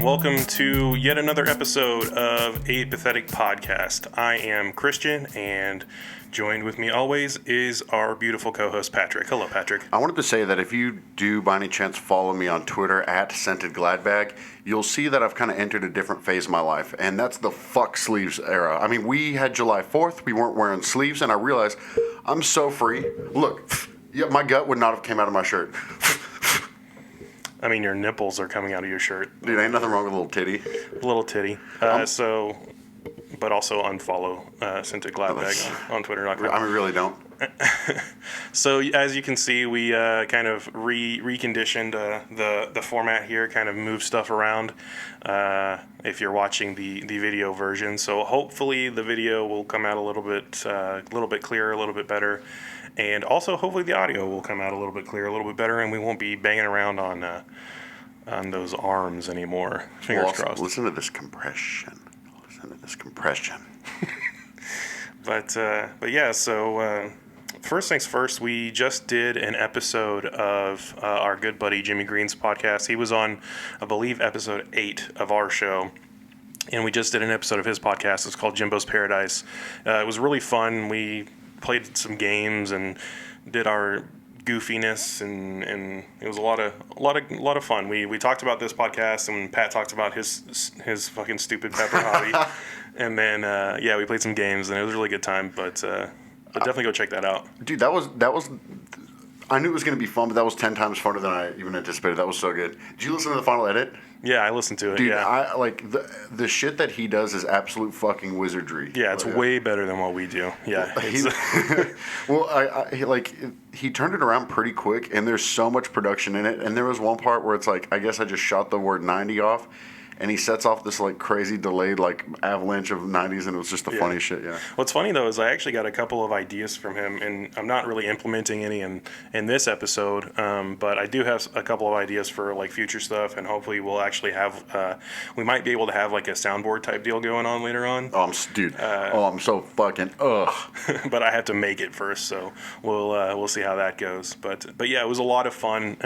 and welcome to yet another episode of A Pathetic Podcast. I am Christian, and joined with me always is our beautiful co-host Patrick. Hello, Patrick. I wanted to say that if you do by any chance follow me on Twitter at Scented Gladbag, you'll see that I've kind of entered a different phase of my life, and that's the fuck sleeves era. I mean, we had July 4th, we weren't wearing sleeves, and I realized I'm so free. Look, yeah, my gut would not have came out of my shirt. I mean, your nipples are coming out of your shirt. Dude, ain't nothing wrong with a little titty. Little titty. But also unfollow Scented Gladbag on Twitter. I mean, really don't. So as you can see, we kind of reconditioned the format here, kind of moved stuff around if you're watching the video version. So hopefully the video will come out a little bit clearer, a little bit better. And also hopefully the audio will come out a little bit clearer, a little bit better, and we won't be banging around on those arms anymore. Fingers crossed. Listen to this compression. But yeah, so first things first, we just did an episode of our good buddy Jimmy Green's podcast. He was on, I believe, episode 8 of our show. And we just did an episode of his podcast. It's called Jimbo's Paradise. It was really fun. We played some games and did our goofiness, and it was a lot of fun. We talked about this podcast, and Pat talked about his fucking stupid pepper hobby, and then we played some games, and it was a really good time. But definitely go check that out, dude. That was. I knew it was going to be fun, but that was 10 times funner than I even anticipated. That was so good. Did you listen to the final edit? Yeah, I listened to it. Dude, yeah. I like the shit that he does is absolute fucking wizardry. Yeah, it's way better than what we do. Yeah. He turned it around pretty quick, and there's so much production in it. And there was one part where it's like, I guess I just shot the word 90 off, and he sets off this like crazy delayed like avalanche of 90s, and it was just the funniest shit. Yeah. What's funny though is I actually got a couple of ideas from him, and I'm not really implementing any in this episode, but I do have a couple of ideas for like future stuff, and hopefully we'll actually have we might be able to have like a soundboard type deal going on later on. I'm so fucking But I have to make it first, so we'll see how that goes. But yeah, it was a lot of fun.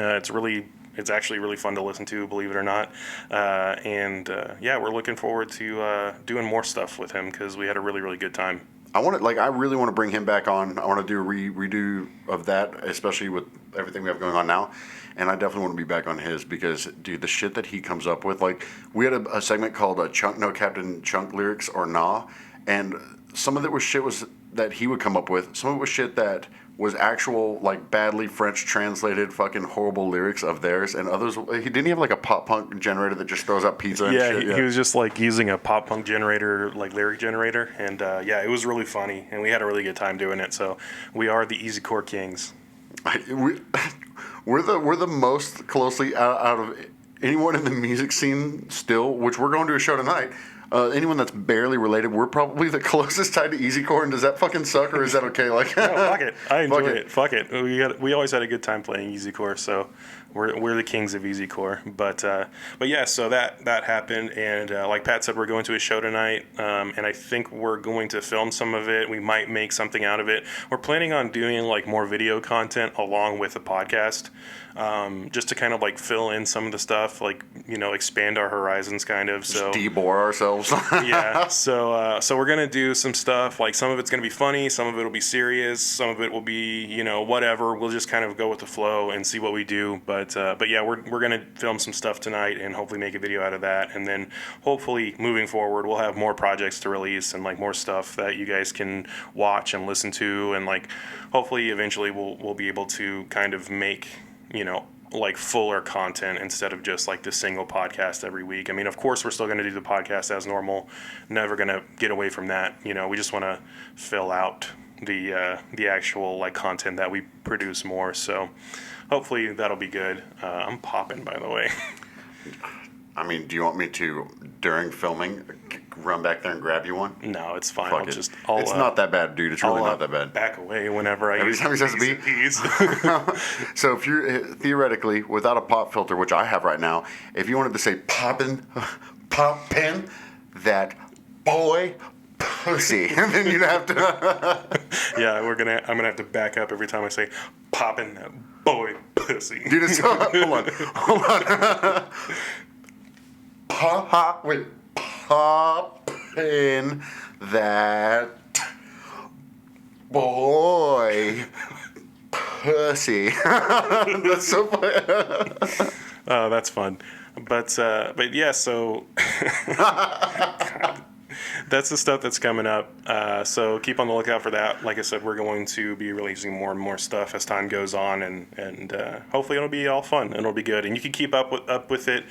It's actually really fun to listen to, believe it or not. We're looking forward to doing more stuff with him because we had a really, really good time. I really want to bring him back on. I want to do a redo of that, especially with everything we have going on now. And I definitely want to be back on his because, dude, the shit that he comes up with. Like, we had a segment called Chunk No Captain Chunk Lyrics or Nah. And some of it was shit that he would come up with. Some of it was shit that was actual, like, badly French translated fucking horrible lyrics of theirs, and others, he didn't have like a pop punk generator that just throws out pizza and shit. He was just like using a pop punk generator, like lyric generator, and it was really funny, and we had a really good time doing it, so we are the Easy Core Kings. We're the most closely out of anyone in the music scene still, which we're going to a show tonight. Anyone that's barely related, we're probably the closest tied to Easycore, and does that fucking suck, or is that okay? Like, no, fuck it. I enjoy it. Fuck it. We always had a good time playing Easycore, so we're the kings of Easycore. But yeah, so that happened, and like Pat said, we're going to a show tonight, and I think we're going to film some of it. We might make something out of it. We're planning on doing like more video content along with the podcast. Just to kind of like fill in some of the stuff, like, expand our horizons kind of. So just de-bore ourselves. Yeah. So we're going to do some stuff, like some of it's going to be funny, some of it will be serious, some of it will be, whatever. We'll just kind of go with the flow and see what we do. But yeah, we're going to film some stuff tonight and hopefully make a video out of that. And then hopefully moving forward, we'll have more projects to release and like more stuff that you guys can watch and listen to. And like, hopefully eventually we'll be able to kind of make, like fuller content instead of just like the single podcast every week. I mean, of course, we're still going to do the podcast as normal. Never going to get away from that. We just want to fill out the actual like content that we produce more. So hopefully that'll be good. I'm popping, by the way. I mean, do you want me to, during filming, run back there and grab you one? No, it's fine. Fuck it. It's not that bad, dude. It's really not that bad. Back away whenever I Every time he says to be. So if you're, theoretically, without a pop filter, which I have right now, if you wanted to say poppin' that boy pussy, then you'd have to. Yeah, I'm gonna have to back up every time I say poppin' that boy pussy. Dude, it's hold on. popping that boy pussy. That's so funny. Oh, that's fun. But yeah, so that's the stuff that's coming up. So keep on the lookout for that. Like I said, we're going to be releasing more and more stuff as time goes on, and hopefully it'll be all fun and it'll be good. And you can keep up with it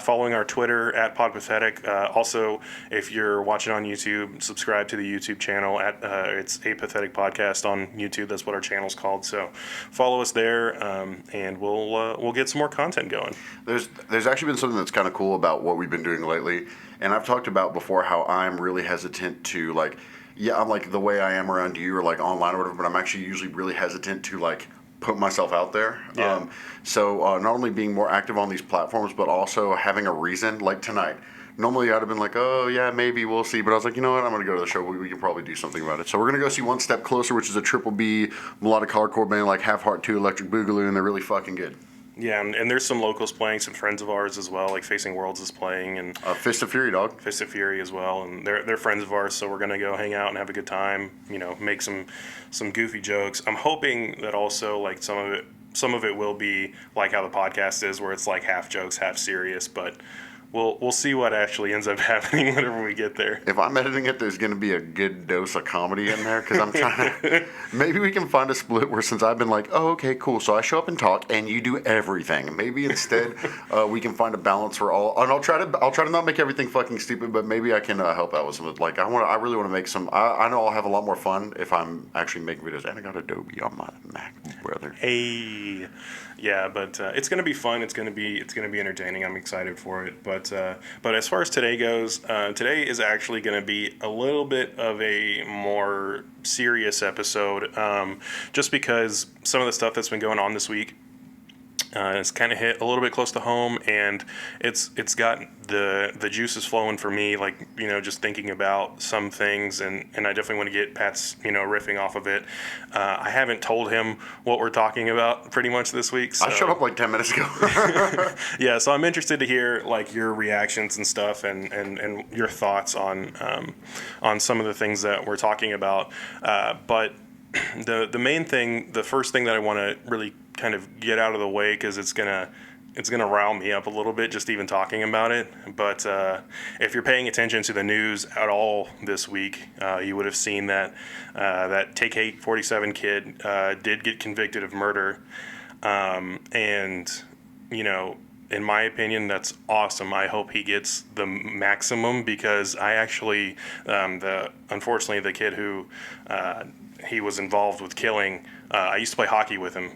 following our Twitter at Podpathetic. Also, if you're watching on YouTube, subscribe to the YouTube channel at it's a Pathetic Podcast on YouTube. That's what our channel's called. So follow us there, and we'll get some more content going. There's actually been something that's kind of cool about what we've been doing lately, and I've talked about before how I'm really hesitant to like, yeah, I'm like the way I am around you or like online or whatever, but I'm actually usually really hesitant to like put myself out there. Yeah. So not only being more active on these platforms, but also having a reason. Like tonight, normally I'd have been like, oh yeah, maybe we'll see, but I was like, you know what, I'm gonna go to the show. We can probably do something about it. So we're gonna go see One Step Closer, which is a triple B melodic hardcore band like Half Heart 2, Electric Boogaloo, and they're really fucking good. Yeah, and there's some locals playing, some friends of ours as well, like Facing Worlds is playing, and Fist of Fury, dog. Fist of Fury as well, and they're friends of ours, so we're gonna go hang out and have a good time. Make some goofy jokes. I'm hoping that also like some of it will be like how the podcast is, where it's like half jokes, half serious, but. We'll see what actually ends up happening whenever we get there. If I'm editing it, there's going to be a good dose of comedy in there because I'm trying to. Maybe we can find a split where since I've been like, oh, okay, cool. So I show up and talk, and you do everything. Maybe instead we can find a balance for all. And I'll try to not make everything fucking stupid, but maybe I can help out with some. Like I really want to make some. I know I'll have a lot more fun if I'm actually making videos. And I got Adobe on my Mac, brother. Hey. Yeah, but it's gonna be fun. It's gonna be entertaining. I'm excited for it. But as far as today goes, today is actually gonna be a little bit of a more serious episode, just because some of the stuff that's been going on this week. It's kind of hit a little bit close to home, and it's got the juices flowing for me, like, just thinking about some things, and I definitely want to get Pat's, riffing off of it. I haven't told him what we're talking about pretty much this week. So. I showed up like 10 minutes ago. Yeah, so I'm interested to hear, like, your reactions and stuff, and your thoughts on some of the things that we're talking about. But the main thing, the first thing that I want to really kind of get out of the way, because it's gonna rile me up a little bit just even talking about it. But if you're paying attention to the news at all this week, you would have seen that that TK-47 kid did get convicted of murder, and in my opinion, that's awesome. I hope he gets the maximum, because I actually, unfortunately, the kid who he was involved with killing, I used to play hockey with him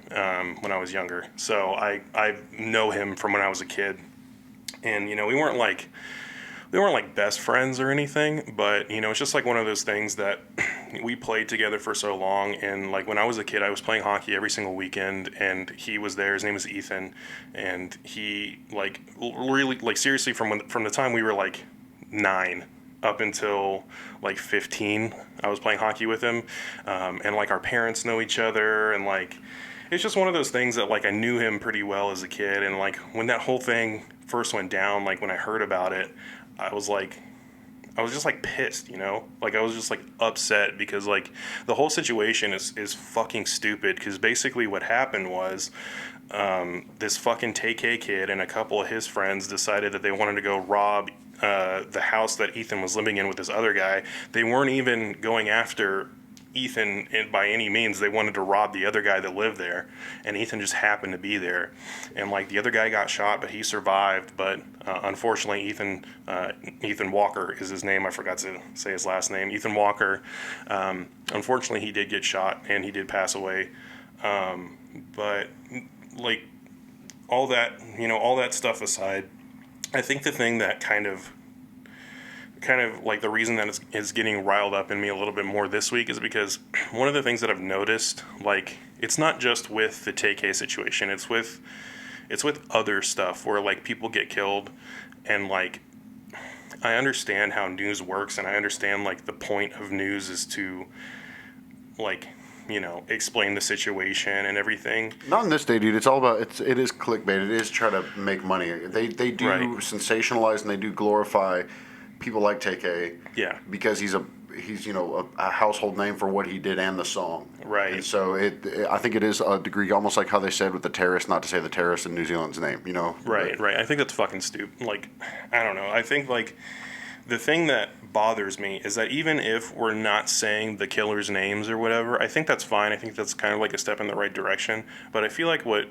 when I was younger. So I know him from when I was a kid. And, we weren't like best friends or anything, but, it's just like one of those things that we played together for so long. And like when I was a kid, I was playing hockey every single weekend, and he was there. His name was Ethan. And he like really, like, seriously, from the time we were like 9 up until like 15, I was playing hockey with him. And like our parents know each other, and like, it's just one of those things that like I knew him pretty well as a kid. And like when that whole thing first went down, like when I heard about it, I was just like pissed, like I was just like upset, because like the whole situation is fucking stupid. Because basically what happened was, this fucking TK kid and a couple of his friends decided that they wanted to go rob the house that Ethan was living in with this other guy. They weren't even going after Ethan by any means. They wanted to rob the other guy that lived there, and Ethan just happened to be there. And like the other guy got shot, but he survived. But unfortunately, Ethan Walker is his name. I forgot to say his last name. Ethan Walker. Unfortunately, he did get shot, and he did pass away. But like all that stuff aside, I think the thing that kind of like the reason that is getting riled up in me a little bit more this week is because one of the things that I've noticed, like, it's not just with the TK situation, it's with other stuff where like people get killed, and like I understand how news works, and I understand like the point of news is to like explain the situation and everything. Not in this day, dude. It's all about it is clickbait. It is try to make money. They do Right. sensationalize and they do glorify people like TK. Yeah. Because he's a household name for what he did and the song. Right. And so I think it is a degree, almost like how they said with the terrorist, not to say the terrorist in New Zealand's name. Right. Right. I think that's fucking stupid. Like, I don't know. I think like the thing that bothers me is that even if we're not saying the killers' names or whatever, I think that's fine. I think that's kind of like a step in the right direction. But I feel like what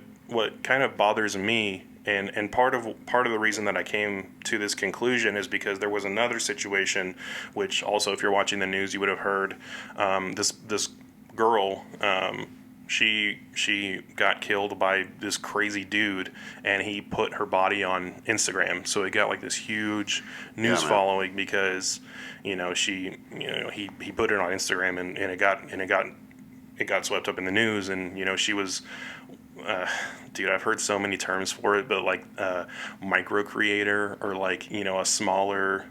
kind of bothers me, and part of the reason that I came to this conclusion is because there was another situation, which also, if you're watching the news, you would have heard. This girl. She got killed by this crazy dude, and he put her body on Instagram. So it got like this huge news following because he put it on Instagram, and it got swept up in the news, and she was. Dude, I've heard so many terms for it, but like micro creator, or like a smaller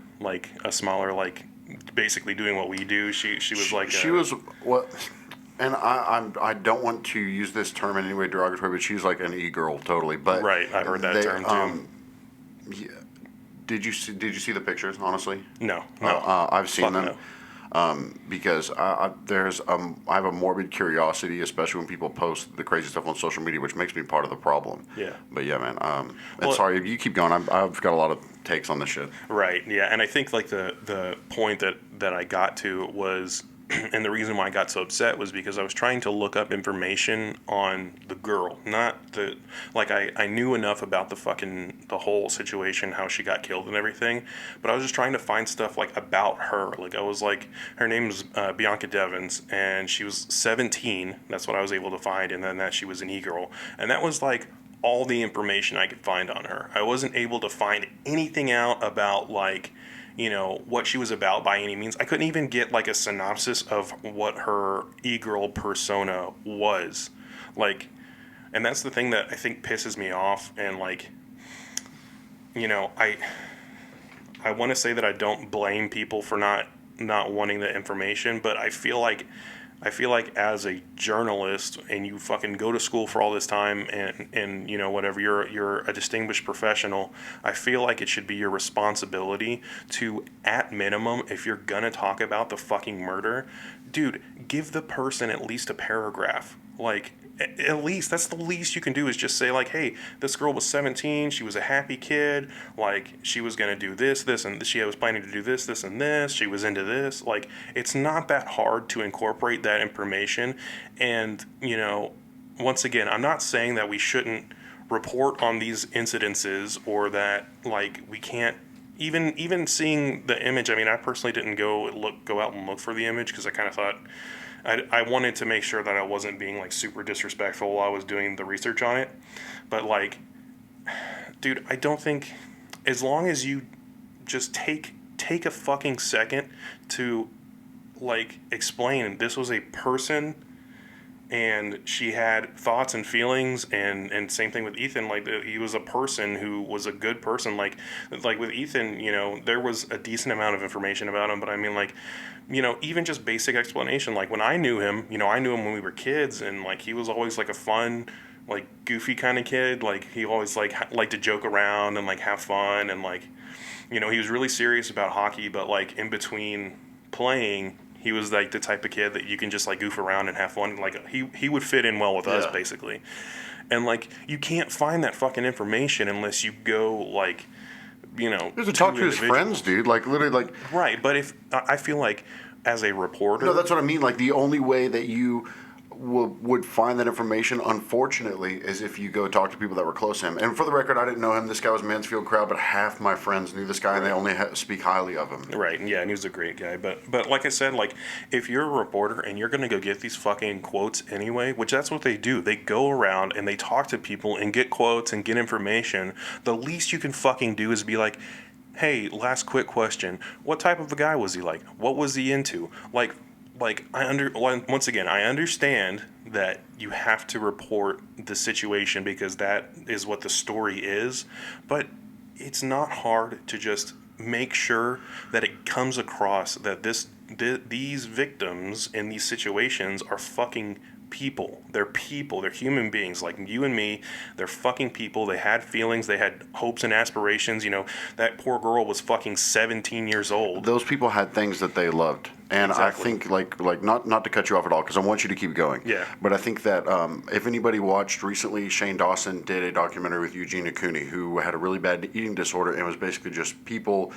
basically doing what we do. She was like she was what. And I don't want to use this term in any way derogatory, but she's like an e-girl totally. But right, I heard that term too. Yeah. Did you see the pictures? Honestly, no. I've seen them. No. Because I have a morbid curiosity, especially when people post the crazy stuff on social media, which makes me part of the problem. Yeah. But yeah, man. And sorry, you keep going. I've got a lot of takes on this shit. Right. Yeah. And I think like the point that I got to was. And the reason why I got so upset was because I was trying to look up information on the girl, not the, like I knew enough about the whole situation, how she got killed and everything, but I was just trying to find stuff like about her. Like I was like, her name was Bianca Devon, and she was 17. That's what I was able to find, and then that she was an e-girl, and that was like all the information I could find on her. I wasn't able to find anything out about like. What she was about by any means. I couldn't even get like a synopsis of what her e-girl persona was. Like, and that's the thing that I think pisses me off. And like, I want to say that I don't blame people for not wanting the information, but I feel like as a journalist, and you fucking go to school for all this time, and whatever, you're a distinguished professional, I feel like it should be your responsibility to, at minimum, if you're gonna talk about the fucking murder, dude, give the person at least a paragraph. Like, at least that's the least you can do, is just say like, hey, this girl was 17, she was a happy kid, like she was gonna do this and she was planning to do this and this, she was into this. Like, it's not that hard to incorporate that information. And once again, I'm not saying that we shouldn't report on these incidences, or that like we can't even seeing the image. I mean, I personally didn't go out and look for the image because I kind of thought I wanted to make sure that I wasn't being like super disrespectful while I was doing the research on it. But like, dude, I don't think, as long as you just take a fucking second to like explain this was a person and she had thoughts and feelings, and same thing with Ethan, like he was a person who was a good person, like with Ethan, there was a decent amount of information about him, but I mean, like, even just basic explanation, like when I knew him, I knew him when we were kids, and like he was always like a fun, like goofy kind of kid, like he always liked to joke around and like have fun, and like he was really serious about hockey, but like in between playing, he was like the type of kid that you can just like goof around and have fun. Like he would fit in well with us, basically. And like, you can't find that fucking information unless you go like, you have to talk to his friends, dude. Like literally, like right. But if I feel like as a reporter, no, that's what I mean. Like the only way that you would find that information, unfortunately, is if you go talk to people that were close to him. And for the record, I didn't know him. This guy was Mansfield crowd, but half my friends knew this guy, and they only speak highly of him. Right, yeah, and he was a great guy. But like I said, like, if you're a reporter and you're going to go get these fucking quotes anyway, which that's what they do. They go around and they talk to people and get quotes and get information. The least you can fucking do is be like, hey, last quick question. What type of a guy was he like? What was he into? Once again, I understand that you have to report the situation because that is what the story is, but it's not hard to just make sure that it comes across that this these victims in these situations are fucking people. They're people. They're human beings like you and me. They're fucking people. They had feelings. They had hopes and aspirations. You know, that poor girl was fucking 17 years old. Those people had things that they loved. And Exactly. I think, like not to cut you off at all, because I want you to keep going. Yeah. But I think that if anybody watched recently, Shane Dawson did a documentary with Eugenia Cooney, who had a really bad eating disorder, and was basically just people.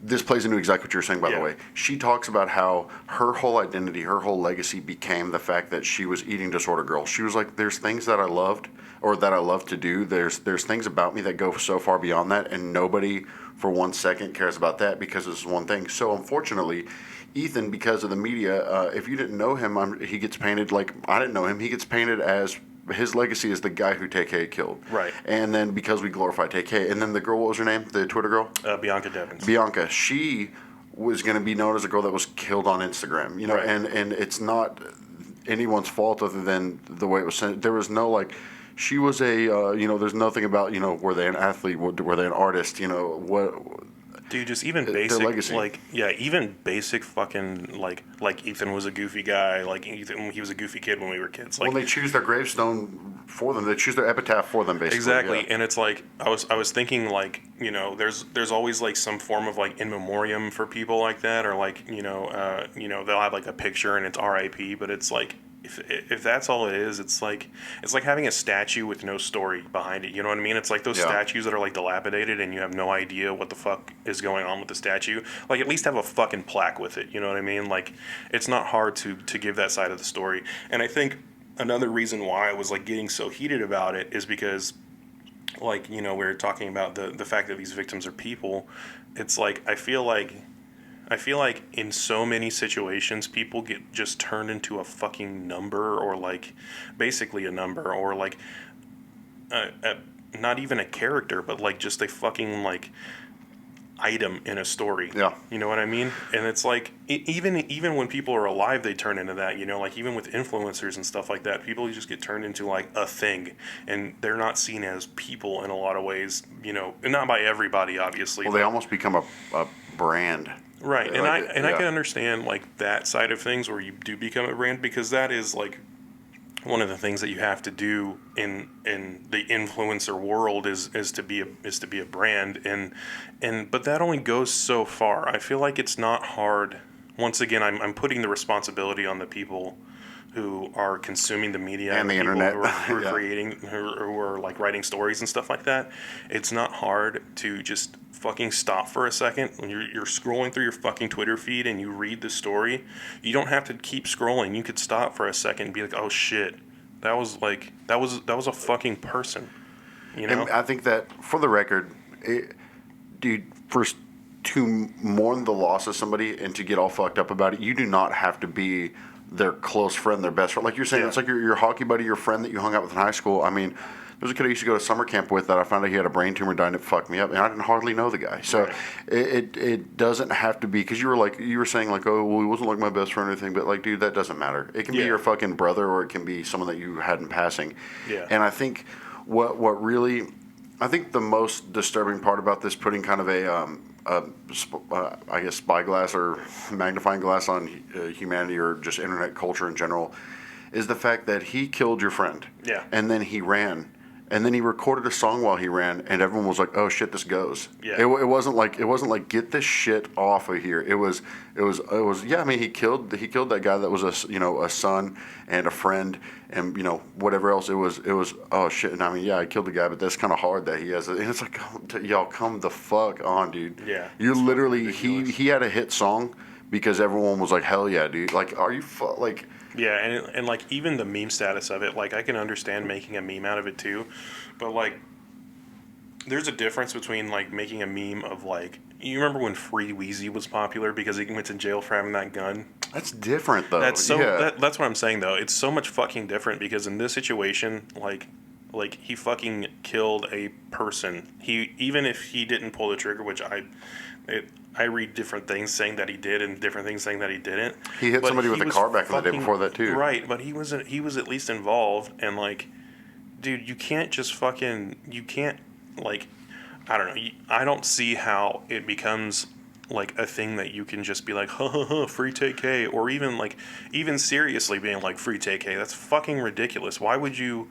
This plays into exactly what you're saying, by the way. She talks about how her whole identity, her whole legacy became the fact that she was eating disorder girl. She was like, there's things that I loved or that I love to do. There's things about me that go so far beyond that, and nobody for 1 second cares about that because this is one thing. So unfortunately, Ethan, because of the media, if you didn't know him, he gets painted like, I didn't know him, he gets painted as, his legacy is the guy who TK killed. Right. And then because we glorify TK, and then the girl, what was her name? The Twitter girl? Bianca Devon. Bianca. She was going to be known as a girl that was killed on Instagram, you know, Right. and it's not anyone's fault other than the way it was sent. There was no, like, she was a, you know, there's nothing about, you know, were they an athlete, were they an artist, you know, what. Dude, just even Their basic, legacy. like, yeah, even basic fucking, like Ethan was a goofy guy, like, Ethan, he was a goofy kid when we were kids. Like, Well, they choose their gravestone for them. They choose their epitaph for them, basically. exactly, Yeah. and it's like, I was thinking, like, you know, there's always, like, some form of, like, in memoriam for people like that, or, like, you know, they'll have, like, a picture and it's RIP, but it's like, if that's all it is, it's like having a statue with no story behind it. You know what I mean? It's like those statues that are like dilapidated and you have no idea what the fuck is going on with the statue. Like, at least have a fucking plaque with it. You know what I mean? Like, it's not hard to give that side of the story. And I think another reason why I was like getting so heated about it is because, like, you know, we were talking about the fact that these victims are people. It's like I feel like in so many situations, people get just turned into a fucking number, or like basically a number, or like not even a character, but like just a fucking like item in a story. Yeah. You know what I mean? And it's like even when people are alive, they turn into that. You know, like even with influencers and stuff like that, people just get turned into like a thing, and they're not seen as people in a lot of ways. You know, and not by everybody, obviously. Well, they almost become a brand. Right, and Like, I can understand like that side of things where you do become a brand, because that is like one of the things that you have to do in the influencer world is to be a brand, and but that only goes so far. I feel like it's not hard. Once again, I'm putting the responsibility on the people who are consuming the media And the people internet. who are Yeah. creating, who are like writing stories and stuff like that. It's not hard to just fucking stop for a second when you're scrolling through your fucking Twitter feed and you read the story. You don't have to keep scrolling. You could stop for a second and be like, oh shit, that was a fucking person. You know? And I think that, for the record, dude, to mourn the loss of somebody and to get all fucked up about it, you do not have to be their close friend, their best friend. Like you're saying, it's like your hockey buddy, your friend that you hung out with in high school. I mean, there's a kid I used to go to summer camp with that I found out he had a brain tumor, died, and it fucked me up, and I didn't hardly know the guy. So Right. it doesn't have to be, because you were saying like, oh, well, he wasn't like my best friend or anything, but like, dude, that doesn't matter. It can be Yeah. your fucking brother, or it can be someone that you had in passing. Yeah. And I think what really, I think the most disturbing part about this, putting kind of I guess spyglass or magnifying glass on humanity or just internet culture in general, is the fact that he killed your friend. Yeah. And then he ran. And then he recorded a song while he ran, and everyone was like, "Oh shit, this goes." Yeah. It wasn't like get this shit off of here. It was yeah. I mean, he killed that guy that was a son and a friend and whatever else. It was oh shit. And I mean, yeah, I killed the guy, but that's kind of hard that he has it. And it's like, y'all come the fuck on, dude. Yeah. You It's literally fucking ridiculous. he had a hit song because everyone was like, hell yeah, dude. Like, are you like. Yeah, and like even the meme status of it, like I can understand making a meme out of it too, but like there's a difference between like making a meme of like, you remember when Free Weezy was popular because he went to jail for having that gun? That's different though. That's so yeah. that's what I'm saying though. It's so much fucking different because in this situation, like he fucking killed a person. He, even if he didn't pull the trigger, which I read different things saying that he did and different things saying that he didn't. He hit But somebody with a was car back in the day fucking- before that too. Right, but he was at least involved, and like, dude, you can't like, I don't know. I don't see how it becomes like a thing that you can just be like, ha ha ha, free TK, or even seriously being like free TK. That's fucking ridiculous. Why would you?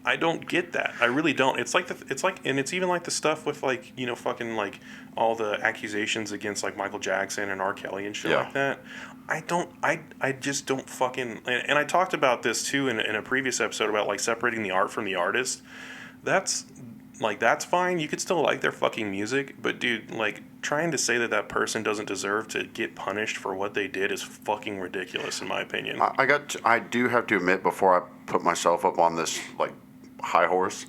I don't get that. I really don't. And it's even like the stuff with like, fucking like all the accusations against like Michael Jackson and R. Kelly and shit like that. I just don't fucking, and I talked about this too in a previous episode about like separating the art from the artist. That's fine. You could still like their fucking music, but dude, like trying to say that person doesn't deserve to get punished for what they did is fucking ridiculous in my opinion. I do have to admit, before I put myself up on this like high horse,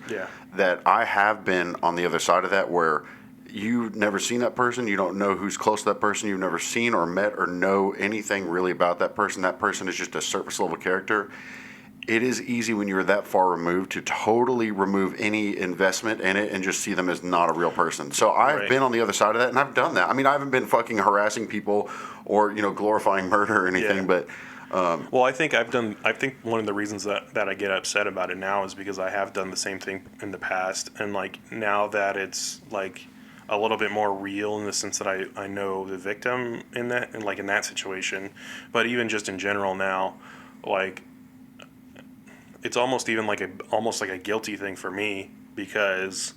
that I have been on the other side of that, where you've never seen that person, you don't know who's close to that person, you've never seen or met or know anything really about that person. That person is just a surface level character. It is easy when you're that far removed to totally remove any investment in it and just see them as not a real person. So I've been on the other side of that, and I've done that. I mean, I haven't been fucking harassing people or, glorifying murder or anything, but... well, I think one of the reasons that I get upset about it now is because I have done the same thing in the past, and like now that it's like a little bit more real in the sense that I know the victim in that situation, but even just in general now, like it's almost like a guilty thing for me, because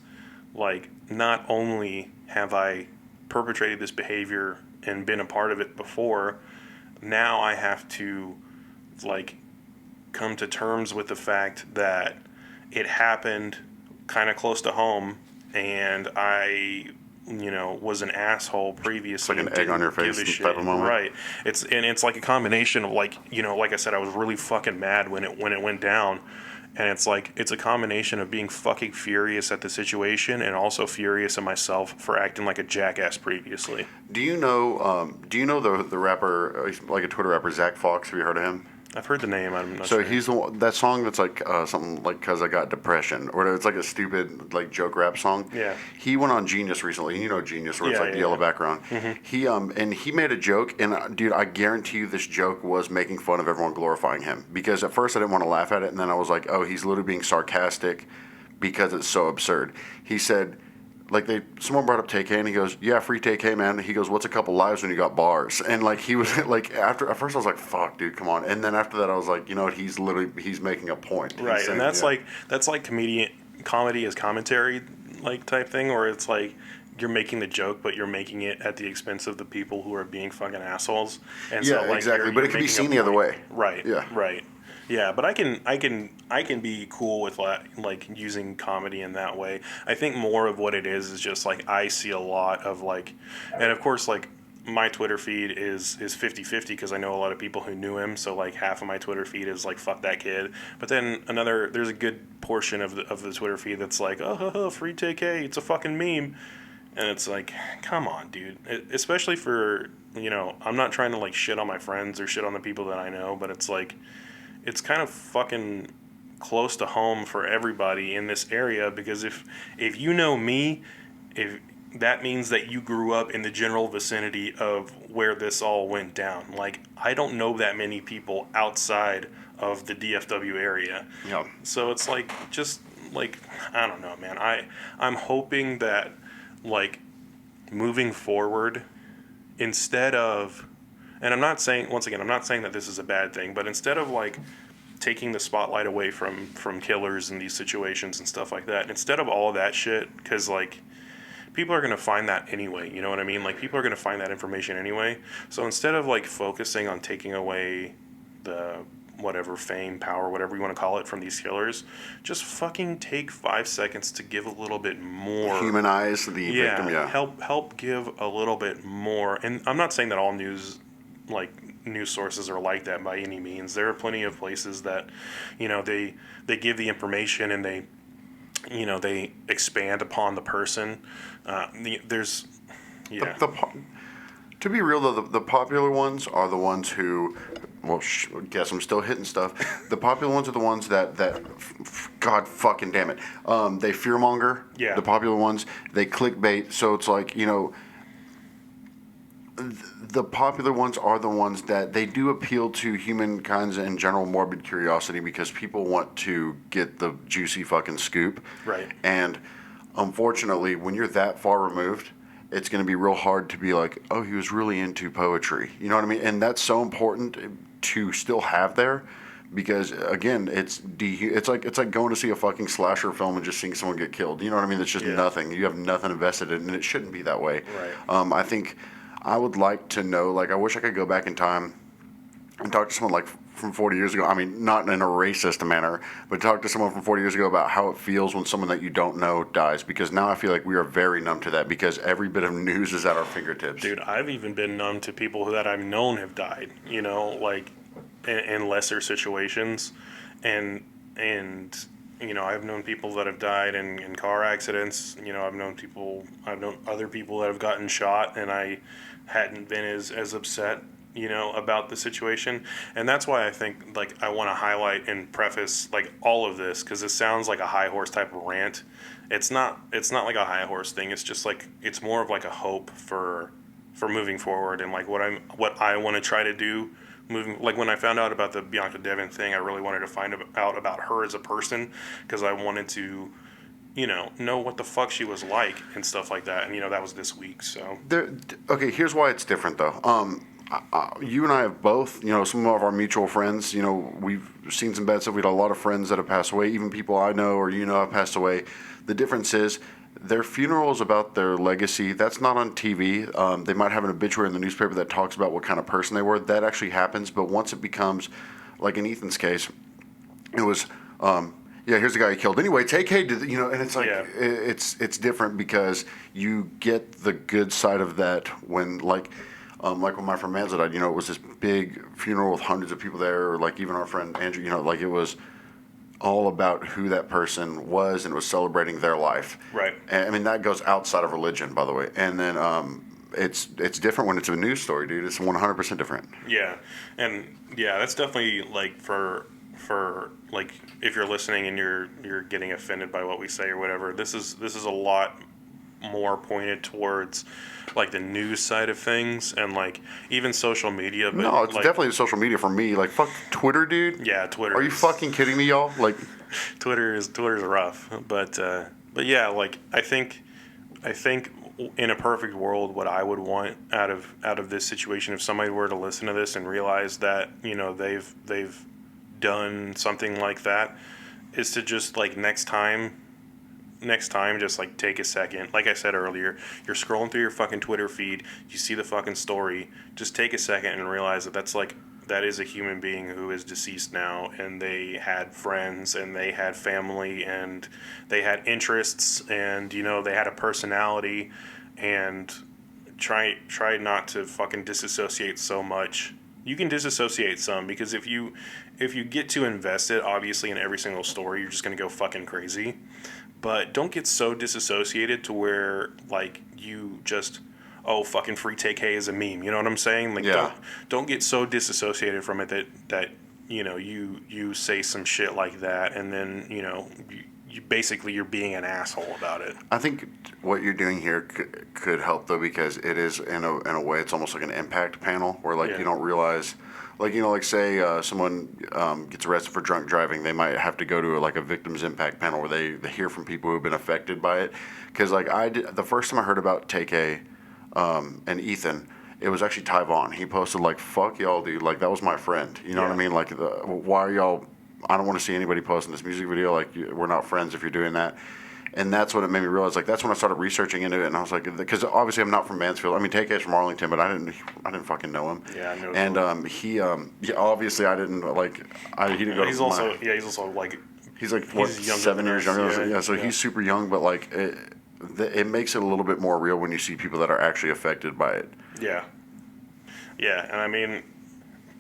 like not only have I perpetrated this behavior and been a part of it before, now I have to like come to terms with the fact that it happened kind of close to home, and I was an asshole previously. It's like an egg on your face type of moment. Right. It's like a combination of like I said, I was really fucking mad when it went down. And it's a combination of being fucking furious at the situation and also furious at myself for acting like a jackass previously. Do you know the rapper, like a Twitter rapper, Zach Fox? Have you heard of him? I've heard the name. I'm not sure. So he's the one, that song that's like something like "Cause I Got Depression," or it's like a stupid like joke rap song. Yeah. He went on Genius recently. Genius, where it's like the yellow background. Mm-hmm. He made a joke, and dude, I guarantee you this joke was making fun of everyone glorifying him, because at first I didn't want to laugh at it, and then I was like, oh, he's literally being sarcastic because it's so absurd. He said, like, someone brought up TK, and he goes, yeah, free TK, man. He goes, what's a couple lives when you got bars? And like, he was like, at first I was like, fuck, dude, come on. And then after that I was like, he's making a point. Right. Saying, and that's like comedy as commentary, like type thing, where it's like you're making the joke, but you're making it at the expense of the people who are being fucking assholes. And yeah, so, like, exactly. But it can be seen the other way. Right. Yeah. Right. Yeah, but I can be cool with like using comedy in that way. I think more of what it is just like I see a lot of like, and of course like my Twitter feed is 50-50 because I know a lot of people who knew him, so like half of my Twitter feed is like fuck that kid, but then there's a good portion of the Twitter feed that's like free TK, it's a fucking meme, and it's like, come on, dude. Especially for I'm not trying to like shit on my friends or shit on the people that I know, but it's like, it's kind of fucking close to home for everybody in this area, because if you know me, if that means that you grew up in the general vicinity of where this all went down. Like, I don't know that many people outside of the DFW area. Yeah. So it's like, just like, I don't know, man. I'm hoping that like moving forward, instead of, and I'm not saying that this is a bad thing, but instead of like taking the spotlight away from killers in these situations and stuff like that, instead of all of that shit, because like people are going to find that anyway, you know what I mean? Like, people are going to find that information anyway. So instead of like focusing on taking away the whatever fame, power, whatever you want to call it from these killers, just fucking take 5 seconds to give a little bit more. Humanize the victim, yeah. Help give a little bit more. And I'm not saying that all news sources are like that by any means. There are plenty of places that, they give the information and they expand upon the person. To be real, though, the popular ones are the ones who, well, guess I'm still hitting stuff. The popular ones are the ones that God fucking damn it, they fearmonger. Yeah. The popular ones, they clickbait. So it's like, the popular ones are the ones that they do appeal to humankind's in general morbid curiosity, because people want to get the juicy fucking scoop. Right. And unfortunately, when you're that far removed, it's going to be real hard to be like, oh, he was really into poetry. You know what I mean? And that's so important to still have there, because again, it's like going to see a fucking slasher film and just seeing someone get killed. You know what I mean? It's just nothing. You have nothing invested in, and it shouldn't be that way. Right. I think I would like to know. Like, I wish I could go back in time and talk to someone like from 40 years ago. I mean, not in a racist manner, but talk to someone from 40 years ago about how it feels when someone that you don't know dies. Because now I feel like we are very numb to that, because every bit of news is at our fingertips. Dude, I've even been numb to people that I've known have died, you know, like in lesser situations. And you know, I've known people that have died in car accidents. You know, I've known other people that have gotten shot, and I hadn't been as upset, you know, about the situation. And that's why I think, like, I want to highlight and preface, like, all of this, because it sounds like a high horse type of rant. It's not like a high horse thing. It's just like, it's more of like a hope for moving forward, and like what I want to try to do moving. Like, when I found out about the Bianca Devon thing, I really wanted to find out about her as a person, because I wanted to, you know what the fuck she was like and stuff like that. And, you know, that was this week. So Okay, here's why it's different though. You and I have both, you know, some of our mutual friends, you know, we've seen some bad stuff. We had a lot of friends that have passed away, even people I know or you know have passed away. The difference is their funeral is about their legacy. That's not on TV. They might have an obituary in the newspaper that talks about what kind of person they were. That actually happens. But once it becomes, like in Ethan's case, it was, yeah, here's the guy he killed. Anyway, take Hay, you know, and it's like, it's different, because you get the good side of that when, like when my friend Manzo died, you know, it was this big funeral with hundreds of people there, or like even our friend Andrew, you know, like it was all about who that person was, and it was celebrating their life. Right. And, I mean, that goes outside of religion, by the way. And then it's different when it's a news story, dude. It's 100% different. Yeah, and yeah, that's definitely like for like, if you're listening and you're getting offended by what we say or whatever. This is a lot more pointed towards like the news side of things, and like even social media. But no, it's like, definitely social media for me. Like, fuck Twitter, dude. Yeah, Twitter. Are you fucking kidding me, y'all? Like, Twitter's rough, but yeah, like I think in a perfect world, what I would want out of this situation, if somebody were to listen to this and realize that, you know, they've done something like that, is to just like next time, just like take a second. Like I said earlier, you're scrolling through your fucking Twitter feed, you see the fucking story, just take a second and realize that is a human being who is deceased now, and they had friends, and they had family, and they had interests, and, you know, they had a personality. And try not to fucking disassociate so much. You can disassociate some, because if you get too invested, obviously, in every single story, you're just gonna go fucking crazy. But don't get so disassociated to where, like, you just, oh, fucking free take Hay is a meme. You know what I'm saying? Like, yeah. don't get so disassociated from it that you know, you say some shit like that, and then, you know, you basically, you're being an asshole about it. I think what you're doing here could help, though, because it is, in a way, it's almost like an impact panel where, like, you don't realize, like, you know, like, say someone gets arrested for drunk driving, they might have to go to like a victims impact panel where they hear from people who have been affected by it. Because, like, the first time I heard about Take A and Ethan, it was actually Tyvon. He posted, like, fuck y'all, dude. Like, that was my friend. You know what I mean? Like, why are y'all, I don't want to see anybody posting this music video. Like, we're not friends if you're doing that. And that's what it made me realize. Like, that's when I started researching into it, and I was like, because obviously I'm not from Mansfield. I mean, TK's from Arlington, but I didn't fucking know him. Yeah, I know. And he, obviously I didn't like. He didn't go. He's also like. He's like what, 7 years younger. Yeah, so he's super young, but like it makes it a little bit more real when you see people that are actually affected by it. Yeah. Yeah, and I mean,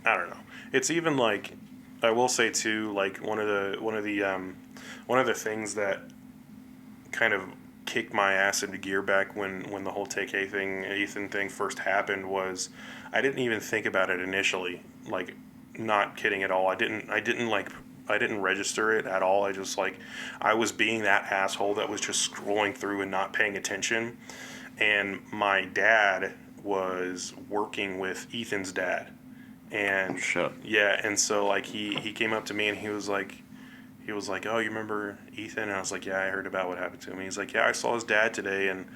I don't know. It's even like, I will say too, like one of the things that kind of kicked my ass into gear back when the whole Take A thing, Ethan thing first happened, was I didn't even think about it initially. Like, not kidding at all. I didn't register it at all. I was being that asshole that was just scrolling through and not paying attention. And my dad was working with Ethan's dad. And yeah, and so like he came up to me and he was like, oh, you remember Ethan? And I was like, yeah, I heard about what happened to him. And he's like, yeah, I saw his dad today, and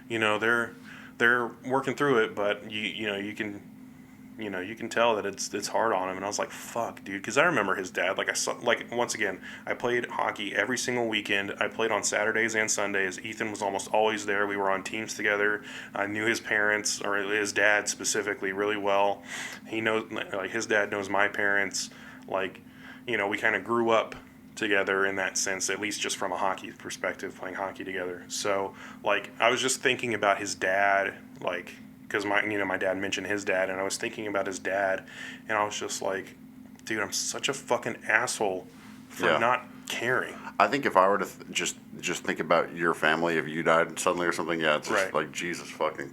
you know, they're they're working through it, but you can tell that it's hard on him. And I was like, fuck, dude, because I remember his dad. Like I saw, like once again, I played hockey every single weekend. I played on Saturdays and Sundays. Ethan was almost always there. We were on teams together. I knew his parents, or his dad specifically, really well. He knows, like his dad knows my parents. Like, we kind of grew up together in that sense, at least just from a hockey perspective, playing hockey together. So like I was just thinking about his dad, like, because my dad mentioned his dad, and I was thinking about his dad, and I was just like, dude, I'm such a fucking asshole for not caring. I think if I were to just think about your family, if you died suddenly or something, it's just right. like Jesus fucking,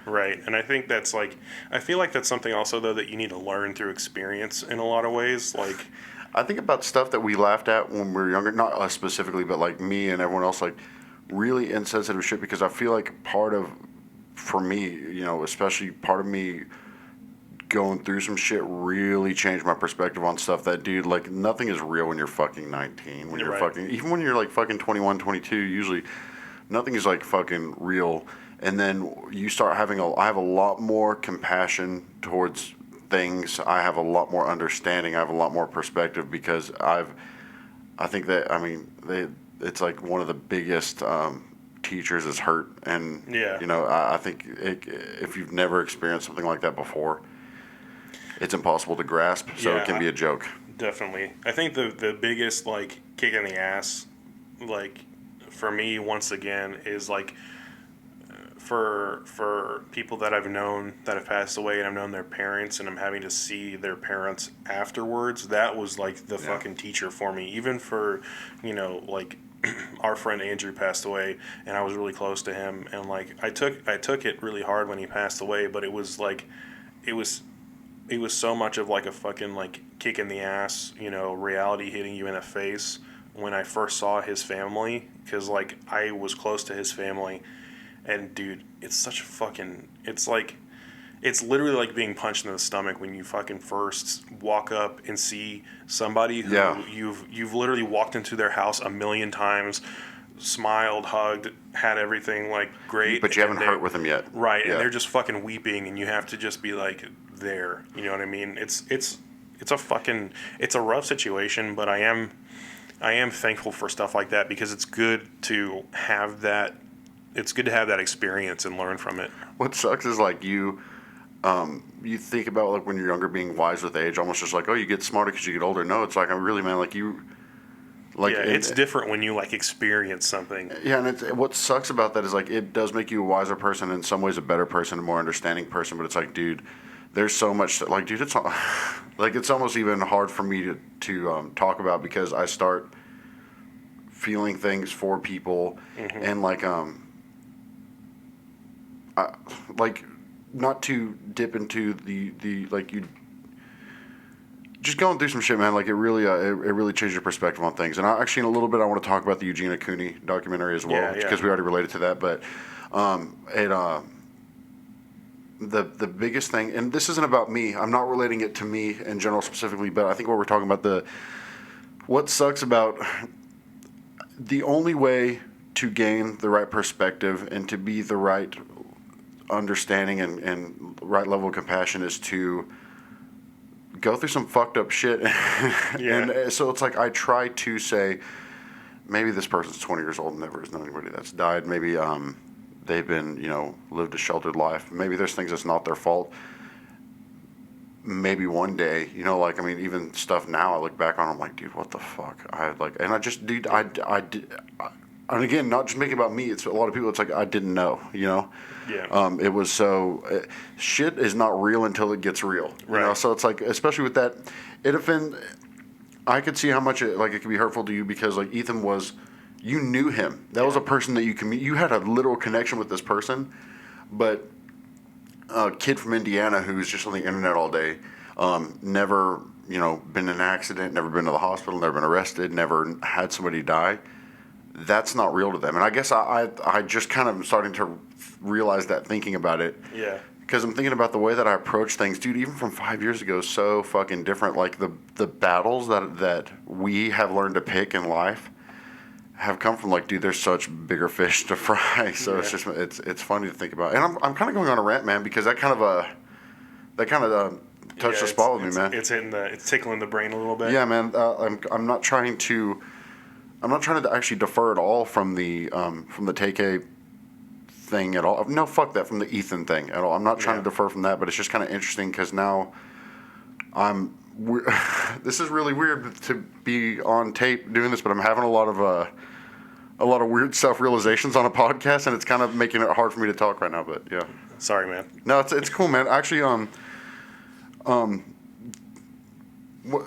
Right, and I think that's like, I feel like that's something also though that you need to learn through experience in a lot of ways, like. I think about stuff that we laughed at when we were younger, not us specifically, but like me and everyone else, like really insensitive shit, because I feel like for me, especially part of me going through some shit really changed my perspective on stuff that, dude, like nothing is real when you're fucking 19, when you're fucking, even when you're like fucking 21, 22, usually nothing is like fucking real. And then you start I have a lot more compassion towards things. I have a lot more understanding. I have a lot more perspective because I think that, it's like one of the biggest teachers is hurt. And, I think if you've never experienced something like that before, it's impossible to grasp. So it can be a joke. Definitely. I think the biggest, like, kick in the ass, like, for me, once again, is like, for people that I've known that have passed away, and I've known their parents, and I'm having to see their parents afterwards, that was like the fucking teacher for me. Even for, like our friend Andrew passed away, and I was really close to him, and like I took it really hard when he passed away, but it was like it was so much of like a fucking like kick in the ass, reality hitting you in the face when I first saw his family, because like I was close to his family. And dude, it's such a fucking, it's literally like being punched in the stomach when you fucking first walk up and see somebody who you've literally walked into their house a million times, smiled, hugged, had everything like great. But you haven't hurt with them yet. Right, and they're just fucking weeping, and you have to just be like there. You know what I mean? It's a rough situation, but I am thankful for stuff like that, because it's good to have that. It's good to have that experience and learn from it. What sucks is like you think about like when you're younger being wise with age, almost just like, oh, you get smarter because you get older. No, it's like, I'm really, man, like you. Like, it's different when you like experience something. Yeah, and what sucks about that is like it does make you a wiser person, in some ways a better person, a more understanding person. But it's like, dude, there's so much that, like, dude, it's like it's almost even hard for me to talk about, because I start feeling things for people, and like not to dip into the like you. Just going through some shit, man. Like it really changed your perspective on things. And actually, in a little bit, I want to talk about the Eugenia Cooney documentary as well, because we already related to that. But the biggest thing, and this isn't about me. I'm not relating it to me in general specifically, but I think what we're talking about, what sucks about the only way to gain the right perspective and to be the right understanding and right level of compassion is to go through some fucked up shit. And so it's like I try to say, maybe this person's 20 years old and never has known anybody that's died. Maybe they've been, lived a sheltered life. Maybe there's things that's not their fault. Maybe one day, even stuff now I look back on, I'm like, dude, what the fuck? And again, not just making it about me, it's a lot of people, it's like, I didn't know, it was so, shit is not real until it gets real, so it's like, especially with that, I could see how much it could be hurtful to you, because like Ethan you knew him, that was a person that you had a literal connection with this person, but a kid from Indiana who's just on the internet all day, never, been in an accident, never been to the hospital, never been arrested, never had somebody die, that's not real to them. And I guess I just kind of starting to realize that thinking about it. Yeah. Because I'm thinking about the way that I approach things, dude, even from 5 years ago, so fucking different. Like the battles that we have learned to pick in life have come from like, dude, there's such bigger fish to fry. So it's just it's funny to think about. And I'm kind of going on a rant, man, because that kind of touched the spot with me, man. It's tickling the brain a little bit. Yeah, man. I'm not trying to actually defer at all from the TK thing at all. No, fuck that, from the Ethan thing at all. I'm not trying to defer from that, but it's just kind of interesting because now this is really weird to be on tape doing this, but I'm having a lot of weird self-realizations on a podcast, and it's kind of making it hard for me to talk right now. But yeah, sorry, man. No, it's cool, man. Actually, what,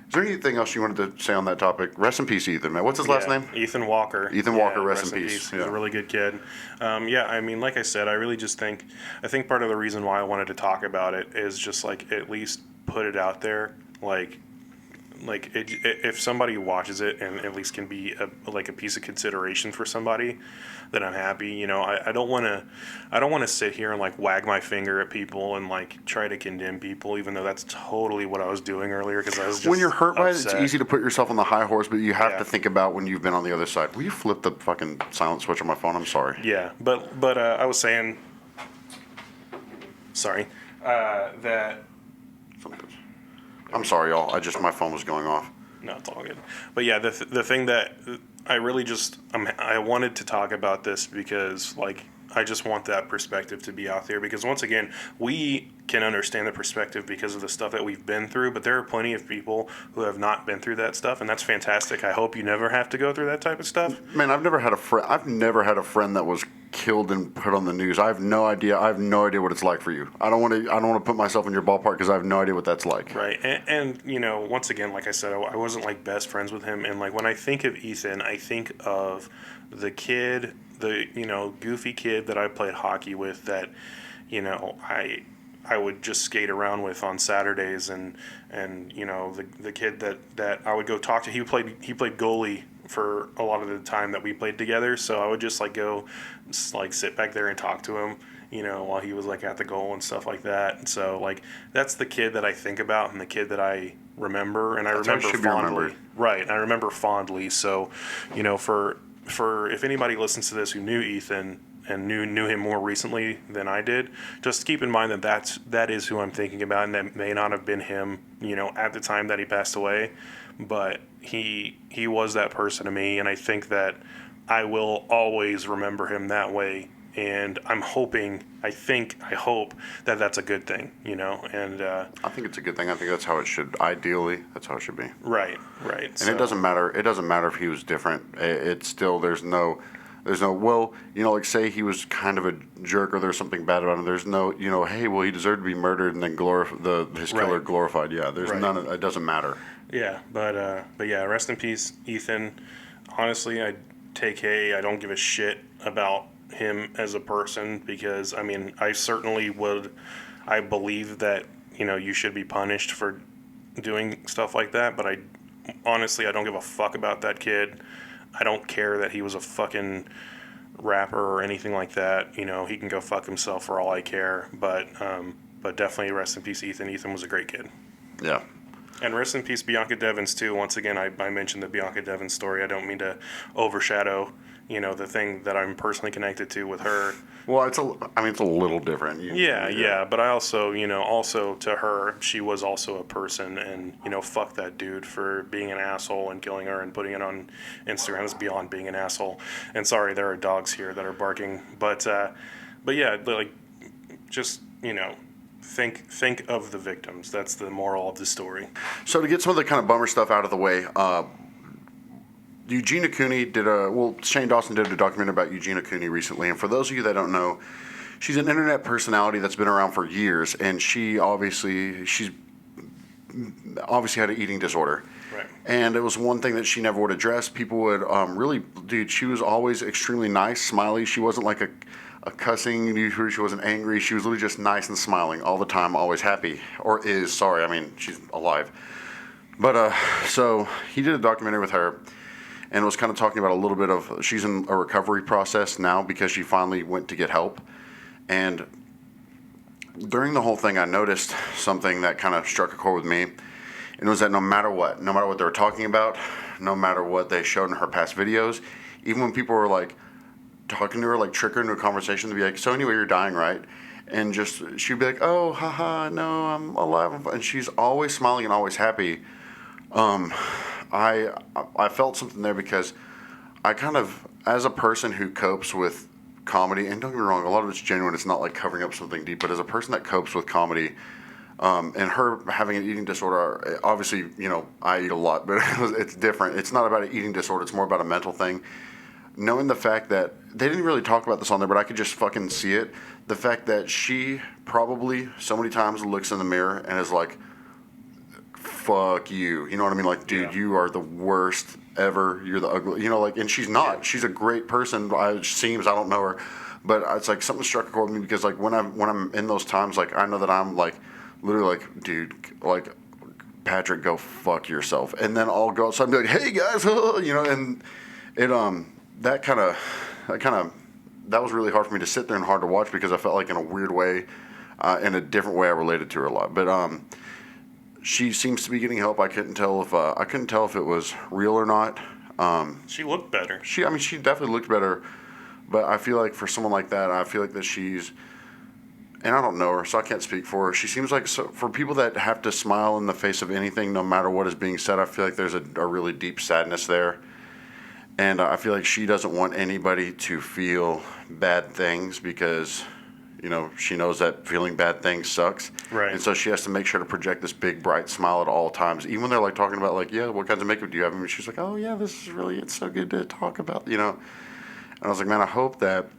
is there anything else you wanted to say on that topic? Rest in peace, Ethan, man. What's his last name? Ethan Walker. Ethan Walker, rest in peace. He's a really good kid. I mean, like I said, I really just think part of the reason why I wanted to talk about it is just like at least put it out there, if somebody watches it and at least can be a piece of consideration for somebody, then I'm happy. You know, I don't want to sit here and like wag my finger at people and like try to condemn people, even though that's totally what I was doing earlier, because I was just when you're hurt by it, upset. it's easy to put yourself on the high horse, but you have to think about when you've been on the other side. Will you flip the fucking silent switch on my phone? I'm sorry. Yeah, but I was saying, sorry, that. I'm sorry, y'all. My phone was going off. No, it's all good. But yeah, the thing that I really I wanted to talk about this because, like, I just want that perspective to be out there, because once again, we can understand the perspective because of the stuff that we've been through, but there are plenty of people who have not been through that stuff, and that's fantastic. I hope you never have to go through that type of stuff. Man, I've never had a friend that was killed and put on the news. I have no idea what it's like for you. I don't want to put myself in your ballpark because I have no idea what that's like. Right. And you know, once again, like I said, I wasn't like best friends with him, and like when I think of Ethan, I think of the kid, goofy kid that I played hockey with, that, you know, I would just skate around with on Saturdays, and you know, the kid that I would go talk to. He played goalie for a lot of the time that we played together, so I would just like go like sit back there and talk to him, you know, while he was like at the goal and stuff like that. And so like that's the kid that I think about and the kid that I remember, and I remember fondly. Right, I remember fondly. So, you know, for if anybody listens to this who knew Ethan and knew him more recently than I did, just keep in mind that is who I'm thinking about, and that may not have been him, you know, at the time that he passed away, but he was that person to me, and I think that I will always remember him that way. And I hope that that's a good thing, you know. And I think it's a good thing. I think that's how it should. Ideally, that's how it should be. Right. And so, it doesn't matter. It doesn't matter if he was different. It's still there's no. Well, you know, like say he was kind of a jerk or there's something bad about him. There's no, you know, hey, well he deserved to be murdered and then his killer glorified. Yeah, there's none of it. Doesn't matter. Yeah, but yeah, rest in peace, Ethan. Honestly, I don't give a shit about him as a person, because I mean, I believe that, you know, you should be punished for doing stuff like that, but I don't give a fuck about that kid. I don't care that he was a fucking rapper or anything like that. You know, he can go fuck himself for all I care, but definitely rest in peace, Ethan. Ethan was a great kid. Yeah. And rest in peace, Bianca Devon's too. Once again, I mentioned the Bianca Devon story. I don't mean to overshadow, you know, the thing that I'm personally connected to with her. Well, it's a little different. Yeah. But I also, you know, to her, she was also a person, and, you know, fuck that dude for being an asshole and killing her and putting it on Instagram. It's beyond being an asshole. And sorry, there are dogs here that are barking. But yeah, like, just, you know, think of the victims. That's the moral of the story. So to get some of the kind of bummer stuff out of the way, Eugenia Cooney Shane Dawson did a documentary about Eugenia Cooney recently, and for those of you that don't know, she's an internet personality that's been around for years, and she's obviously had an eating disorder. Right. And it was one thing that she never would address. People would she was always extremely nice, smiley. She wasn't like a cussing, she wasn't angry. She was literally just nice and smiling all the time, always happy. Or is, sorry, I mean, she's alive. But, so he did a documentary with her, and was kind of talking about a little bit of, she's in a recovery process now because she finally went to get help. And during the whole thing, I noticed something that kind of struck a chord with me, and it was that no matter what they were talking about, no matter what they showed in her past videos. Even when people were like talking to her, like trick her into a conversation to be like, so anyway, you're dying, right? And just, she'd be like, oh, haha, no, I'm alive. And she's always smiling and always happy. I felt something there because I kind of, as a person who copes with comedy, and don't get me wrong, a lot of it's genuine, it's not like covering up something deep, but as a person that copes with comedy, and her having an eating disorder, obviously, I eat a lot, but it's different. It's not about an eating disorder, it's more about a mental thing. Knowing the fact that, they didn't really talk about this on there, but I could just fucking see it. The fact that she probably so many times looks in the mirror and is like, fuck you. You know what I mean? Like, dude, you are the worst ever. You're the ugly. And she's not. Yeah. She's a great person. It seems, I don't know her. But it's like something struck a chord with me because, like, when I'm in those times, like, I know that I'm, like, literally like, dude, like, Patrick, go fuck yourself. And then I'll go outside and be like, hey, guys, and it, that was really hard for me to sit there and hard to watch because I felt like in a weird way, in a different way, I related to her a lot. But she seems to be getting help. I couldn't tell if it was real or not. She looked better. She definitely looked better. But I feel like for someone like that, I feel like that she's, and I don't know her, so I can't speak for her. She seems like, so for people that have to smile in the face of anything, no matter what is being said, I feel like there's a really deep sadness there. And I feel like she doesn't want anybody to feel bad things because, she knows that feeling bad things sucks. Right. And so she has to make sure to project this big, bright smile at all times. Even when they're, like, talking about, like, yeah, what kinds of makeup do you have? And she's like, oh, yeah, it's so good to talk about, And I was like, man, I hope that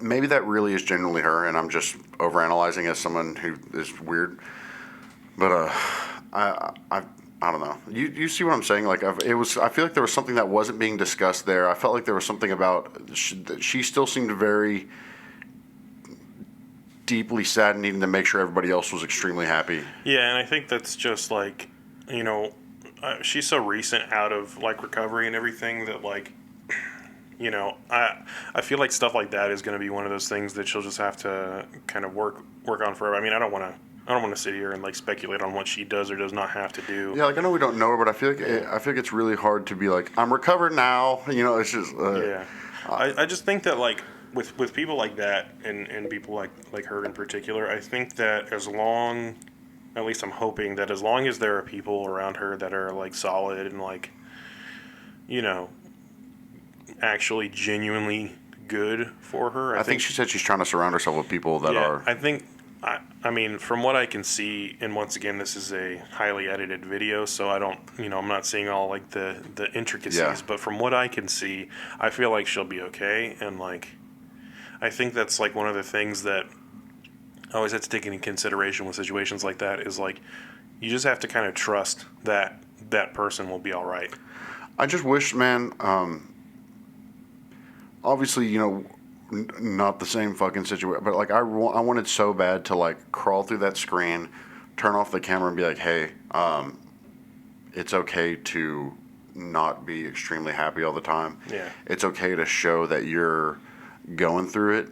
maybe that really is genuinely her, and I'm just overanalyzing as someone who is weird. But I don't know. You see what I'm saying? Like, I feel like there was something that wasn't being discussed there. I felt like there was something about she still seemed very deeply sad and needing to make sure everybody else was extremely happy. Yeah, and I think that's just like, she's so recent out of like recovery and everything that like, I feel like stuff like that is going to be one of those things that she'll just have to kind of work on forever. I mean, I don't want to sit here and like speculate on what she does or does not have to do. Yeah, like I know we don't know her, but I feel like it's really hard to be like, I'm recovered now. It's just yeah. I just think that like with people like that and people like her in particular, I think that at least I'm hoping that as long as there are people around her that are like solid and like, actually genuinely good for her. I think she said she's trying to surround herself with people that are. I mean, from what I can see, and once again, this is a highly edited video, so I don't, I'm not seeing all like the intricacies. Yeah. But from what I can see, I feel like she'll be okay, and like, I think that's like one of the things that I always have to take into consideration with situations like that is like, you just have to kind of trust that that person will be all right. I just wish, man. Obviously, not the same fucking situation, but like I wanted so bad to like crawl through that screen, turn off the camera, and be like, hey, it's okay to not be extremely happy all the time. Yeah. It's okay to show that you're going through it,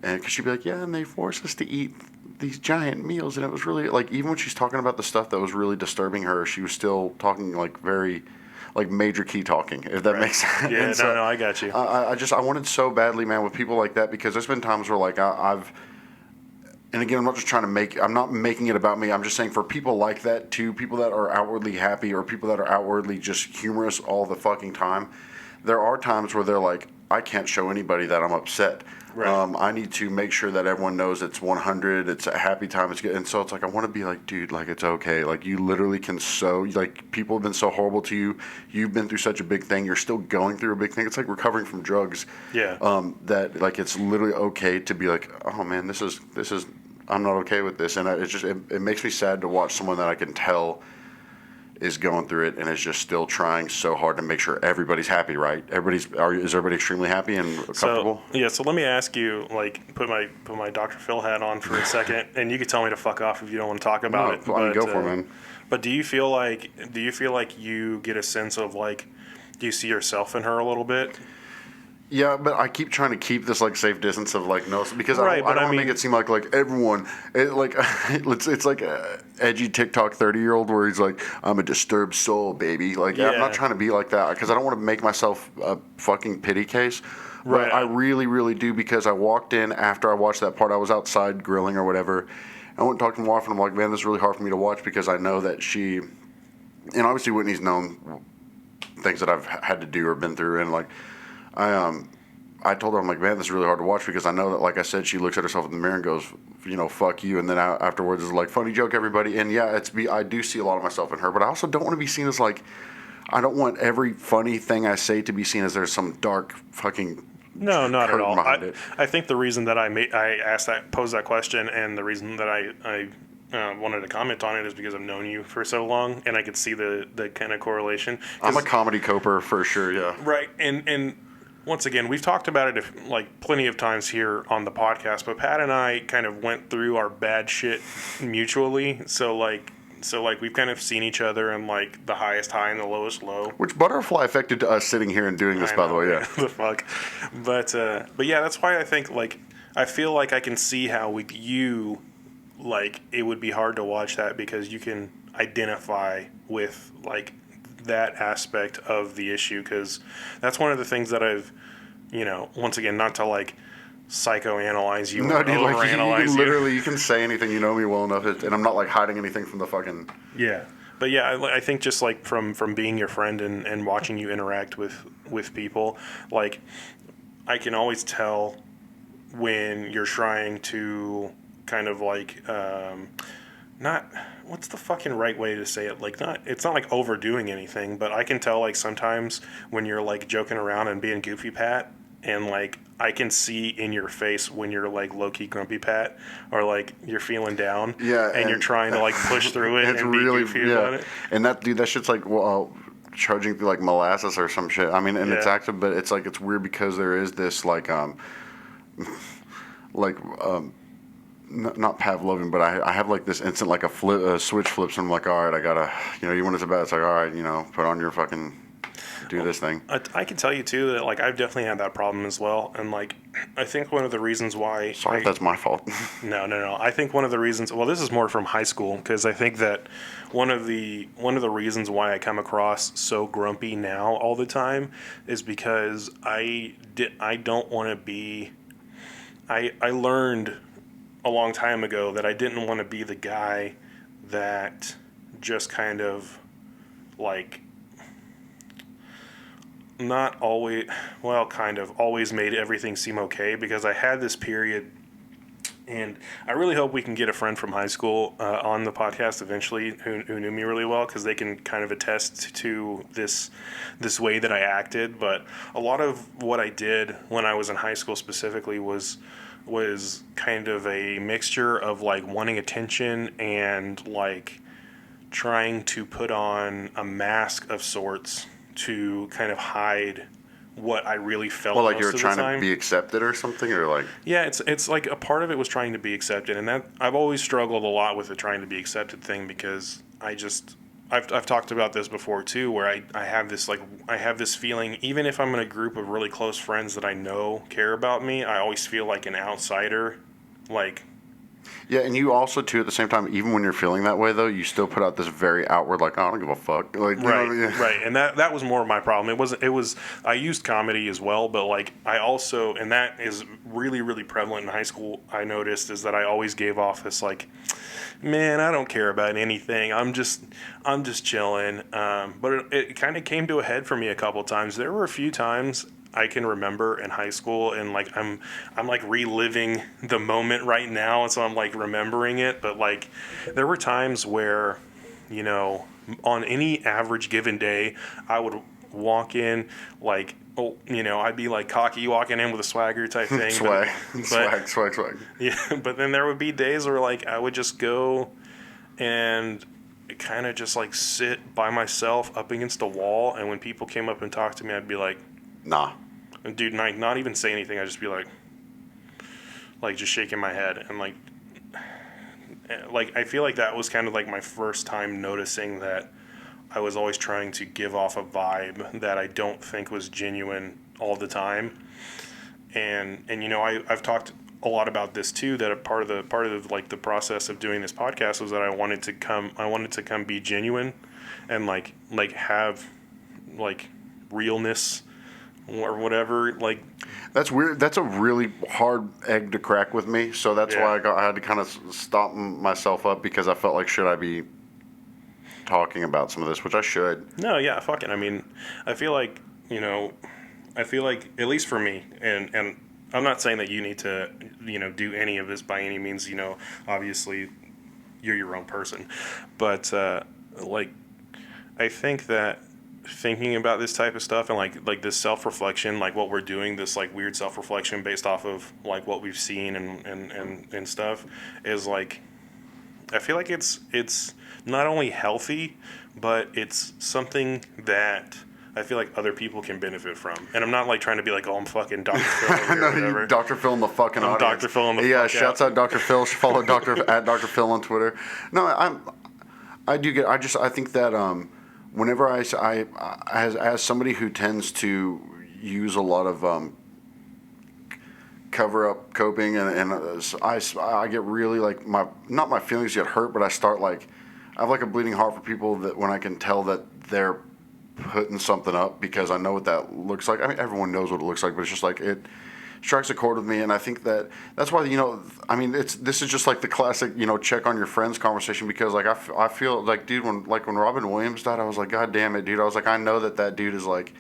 and because she'd be like, yeah, and they forced us to eat these giant meals, and it was really like, even when she's talking about the stuff that was really disturbing her, she was still talking like very. Like major key talking, if that makes sense. Yeah, no, I got you. I wanted so badly, man, with people like that because there's been times where like I've, and again, I'm not making it about me. I'm just saying for people like that too, people that are outwardly happy or people that are outwardly just humorous all the fucking time. There are times where they're like, I can't show anybody that I'm upset. Right. I need to make sure that everyone knows it's 100, it's a happy time, it's good. And so it's like, I want to be like, dude, like, it's okay. Like, you literally can like, people have been so horrible to you. You've been through such a big thing. You're still going through a big thing. It's like recovering from drugs. Yeah. That, like, it's literally okay to be like, oh, man, this is, I'm not okay with this. And it makes me sad to watch someone that I can tell is going through it and is just still trying so hard to make sure everybody's happy, right? Is everybody extremely happy and comfortable? So let me ask you, like, put my Dr. Phil hat on for a second, and you can tell me to fuck off if you don't want to talk about it. But, go for it, man. But do you feel like you get a sense of like, do you see yourself in her a little bit? Yeah, but I keep trying to keep this like safe distance of like no, because Right, I don't but I want to mean- make it seem like everyone it's like a edgy TikTok 30-year-old where he's like, I'm a disturbed soul, baby. Like I'm Yeah. not trying to be like that because I don't want to make myself a fucking pity case. Right. But I really, really do, because I walked in after I watched that part. I was outside grilling or whatever. I went and talked to my wife, and I'm like, man, this is really hard for me to watch because I know that she, and obviously Whitney's known things that I've had to do or been through, and like I told her, I'm like, man, this is really hard to watch because I know that, like I said, she looks at herself in the mirror and goes, fuck you, and then afterwards is like, funny joke, everybody, and yeah, I do see a lot of myself in her, but I also don't want to be seen as like, I don't want every funny thing I say to be seen as there's some dark fucking No, not at curtain all. behind it. I think the reason that I posed that question, and the reason that I wanted to comment on it is because I've known you for so long, and I could see the kind of correlation. I'm a comedy koper for sure, yeah. Right, and once again, we've talked about it like plenty of times here on the podcast, but Pat and I kind of went through our bad shit mutually. So we've kind of seen each other in like the highest high and the lowest low. Which butterfly affected to us sitting here and doing this, by the way, yeah. The fuck. But yeah, that's why I think like I feel like I can see how with you, like it would be hard to watch that because you can identify with like that aspect of the issue, because that's one of the things that I've, once again, not to like psychoanalyze you No, or dude, like you overanalyze can literally, you can say anything, you know me well enough, and I'm not like hiding anything from the fucking. Yeah, but yeah, I think just like from being your friend and watching you interact with people, like I can always tell when you're trying to kind of like not, what's the fucking right way to say it, like it's not like overdoing anything, but I can tell like sometimes when you're like joking around and being goofy Pat, and like I can see in your face when you're like low-key grumpy Pat, or like you're feeling down, Yeah, and you're trying to like push through it and be goofy about it. And that shit's like, well, charging through like molasses or some shit. I mean, and it's Yeah. active, but it's like, it's weird because there is this like like not Pavlovian, but I have like this instant like a switch flips, and I'm like, all right, I gotta, you want it so bad, it's like, all right, put on your fucking, do this thing. I can tell you too that like I've definitely had that problem as well, and like I think one of the reasons why. Sorry if that's my fault. No. I think one of the reasons. Well, this is more from high school, because I think that one of the reasons why I come across so grumpy now all the time is because I don't want to be. I learned a long time ago that I didn't want to be the guy that just kind of like not always, well, kind of always made everything seem okay, because I had this period, and I really hope we can get a friend from high school on the podcast eventually who knew me really well, because they can kind of attest to this way that I acted. But a lot of what I did when I was in high school specifically was kind of a mixture of like wanting attention and like trying to put on a mask of sorts to kind of hide what I really felt. Well, like most you were of the trying time. to be accepted or something, or like. Yeah, it's like a part of it was trying to be accepted, and that I've always struggled a lot with the trying to be accepted thing, because I've talked about this before too, where I have this feeling, even if I'm in a group of really close friends that I know care about me, I always feel like an outsider, like. Yeah, and you also too at the same time, even when you're feeling that way though, you still put out this very outward like, oh, I don't give a fuck, like, you know what I mean? Right, and that was more of my problem. It was I used comedy as well, but like I also, and that is really, really prevalent in high school, I noticed, is that I always gave off this like, man, I don't care about anything, I'm just chilling. But it kind of came to a head for me a couple times. There were a few times I can remember in high school, and like I'm like reliving the moment right now, and so I'm like remembering it. But like there were times where, on any average given day, I would walk in like, I'd be like cocky walking in with a swagger type thing. Swag. Yeah, but then there would be days where like I would just go and kind of just like sit by myself up against a wall, and when people came up and talked to me, I'd be like, nah. and dude, not even say anything. I'd just be like just shaking my head, and like I feel like that was kind of like my first time noticing that I was always trying to give off a vibe that I don't think was genuine all the time. And you know, I've talked a lot about this too, that a part of like the process of doing this podcast was that I wanted to come be genuine and like have like realness or whatever. Like, That's weird. That's a really hard egg to crack with me. So that's Yeah. why I had to kind of stop myself up, because I felt like, should I be talking about some of this, which I should. no, yeah, fucking. I mean, I feel like, you know, I feel like, at least for me, and I'm not saying that you need to, you know, do any of this by any means. You know, obviously, you're your own person, but like, I think that thinking about this type of stuff and like this self-reflection, like what we're doing, this like weird self-reflection based off of like what we've seen and stuff, is like, I feel like it's not only healthy, but it's something that I feel like other people can benefit from. And I'm not like trying to be like, oh, I'm fucking Dr. Phil over here or whatever. Dr. Phil in the fucking I'm audience. Dr. Phil in the Yeah, fuck shouts out. out Dr. Phil. Follow Dr. at Dr. Phil on Twitter. No, I do get. I think that whenever I as somebody who tends to use a lot of cover up coping, and I get really like not my feelings get hurt, but I start like, I have like a bleeding heart for people that when I can tell that they're putting something up, because I know what that looks like. I mean, everyone knows what it looks like, but it's just like it strikes a chord with me, and I think that's why, you know, I mean, this is just like the classic, you know, check on your friends conversation, because like I feel like, dude, when Robin Williams died, I was like, God damn it, dude. I was like, I know that dude is like,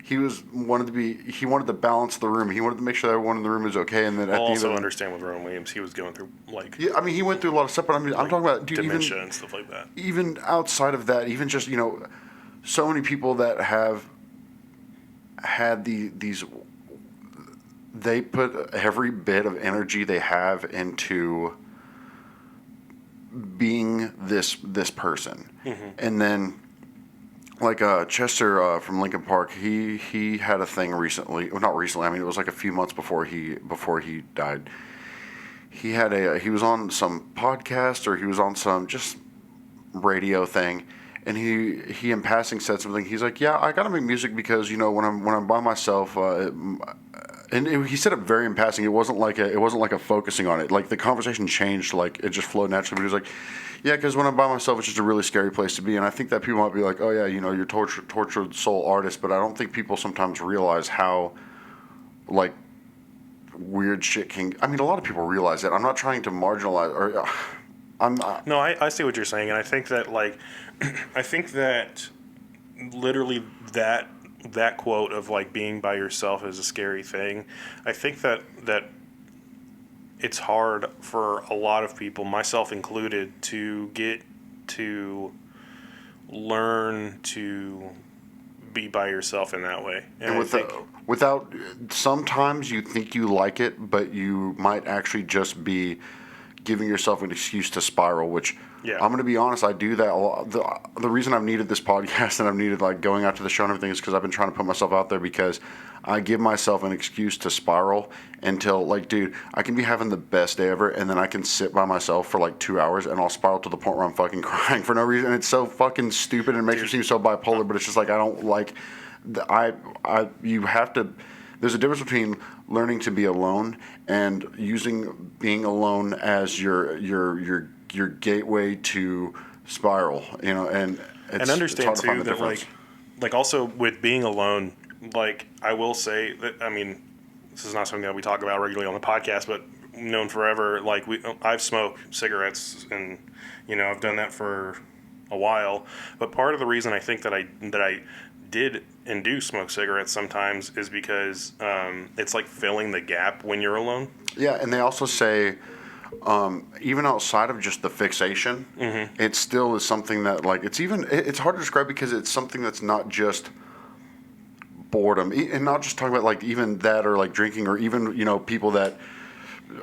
he wanted to balance the room. He wanted to make sure that everyone in the room is okay, and then at I'll the also end of understand with Rowan Williams, he was going through like yeah, I mean, he went through a lot of stuff, but I mean, I'm talking about, dude, dementia and stuff like that. even outside of that, even just, you know, so many people that have had these, they put every bit of energy they have into being this person, and then like Chester from Lincoln Park, he had a thing recently. Well, not recently. I mean, it was like a few months before he died. He was on some podcast, or he was on some just radio thing, and he in passing said something. He's like, yeah, I gotta make music because, you know, when I'm by myself, he said it very in passing. It wasn't like a focusing on it. Like the conversation changed, like it just flowed naturally. But he was like, yeah, because when I'm by myself, it's just a really scary place to be. And I think that people might be like, oh yeah, you know, you're tortured soul artist, but I don't think people sometimes realize how like weird shit can. I mean, a lot of people realize it. I'm not trying to marginalize or. No, I see what you're saying, and I think that like, I think that literally that quote of like being by yourself is a scary thing. I think that it's hard for a lot of people, myself included, to get to learn to be by yourself in that way. And I think, without, sometimes you think you like it, but you might actually just be giving yourself an excuse to spiral, which Yeah. I'm going to be honest, I do that a lot. The reason I've needed this podcast and I've needed like going out to the show and everything is because I've been trying to put myself out there, because I give myself an excuse to spiral until, like, dude, I can be having the best day ever, and then I can sit by myself for like 2 hours and I'll spiral to the point where I'm fucking crying for no reason. And it's so fucking stupid and it makes me seem so bipolar, but it's just like, I don't like, you have to, there's a difference between learning to be alone and using being alone as your gateway to spiral, you know, and and understand it's hard to too find the that difference. like also with being alone, like I will say that, I mean, this is not something that we talk about regularly on the podcast, but known forever, like I've smoked cigarettes, and you know, I've done that for a while, but part of the reason I think that I did and do smoke cigarettes sometimes is because it's like filling the gap when you're alone. Yeah, and they also say, even outside of just the fixation, it still is something that, like, it's hard to describe, because it's something that's not just boredom, and not just talking about like even that, or like drinking, or even, you know, people that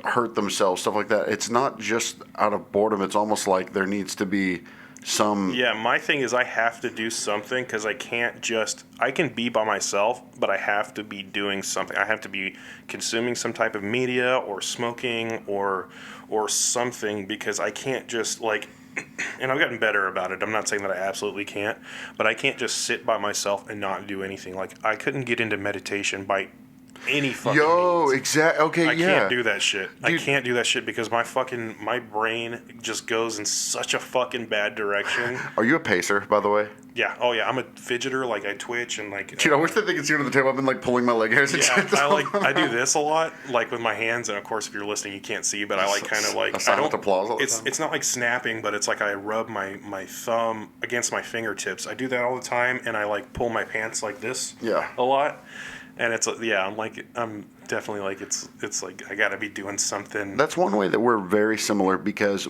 hurt themselves, stuff like that. It's not just out of boredom. It's almost like there needs to be some. Yeah, my thing is I have to do something, because I can be by myself, but I have to be doing something. I have to be consuming some type of media or smoking or something, because I can't just like, and I've gotten better about it. I'm not saying that I absolutely can't, but I can't just sit by myself and not do anything. Like, I couldn't get into meditation by any fucking Yo, means. exactly. Okay, I can't do that shit. Dude. I can't do that shit because my brain just goes in such a fucking bad direction. Are you a pacer, by the way? Yeah. Oh yeah. I'm a fidgeter. Like, I twitch and like. Dude, I wish that they could see under the table. I've been like pulling my leg hairs and shit. I do this a lot, like with my hands, and of course, if you're listening, you can't see, but I like kind of like a silent applause all the time. It's not like snapping, but it's like I rub my thumb against my fingertips. I do that all the time, and I like pull my pants like this. Yeah. A lot. And it's I'm definitely like it's like I gotta be doing something. That's one way that we're very similar because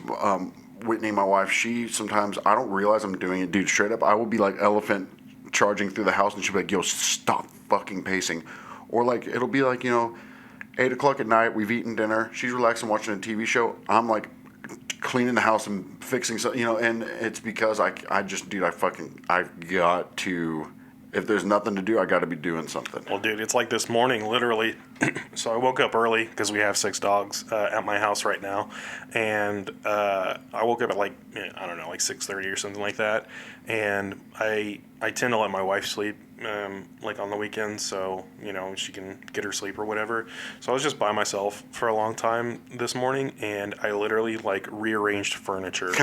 Whitney, my wife, she sometimes I don't realize I'm doing it, dude. Straight up, I will be like elephant charging through the house, and she'll be like, "Yo, stop fucking pacing," or like it'll be like 8 o'clock at night. We've eaten dinner. She's relaxing watching a TV show. I'm like cleaning the house and fixing something, and it's because I got to. If there's nothing to do, I got to be doing something. Well, dude, it's like this morning, literally. So I woke up early because we have 6 dogs at my house right now, and I woke up at like 6:30 or something like that. And I tend to let my wife sleep like on the weekends, so she can get her sleep or whatever. So I was just by myself for a long time this morning, and I literally like rearranged furniture.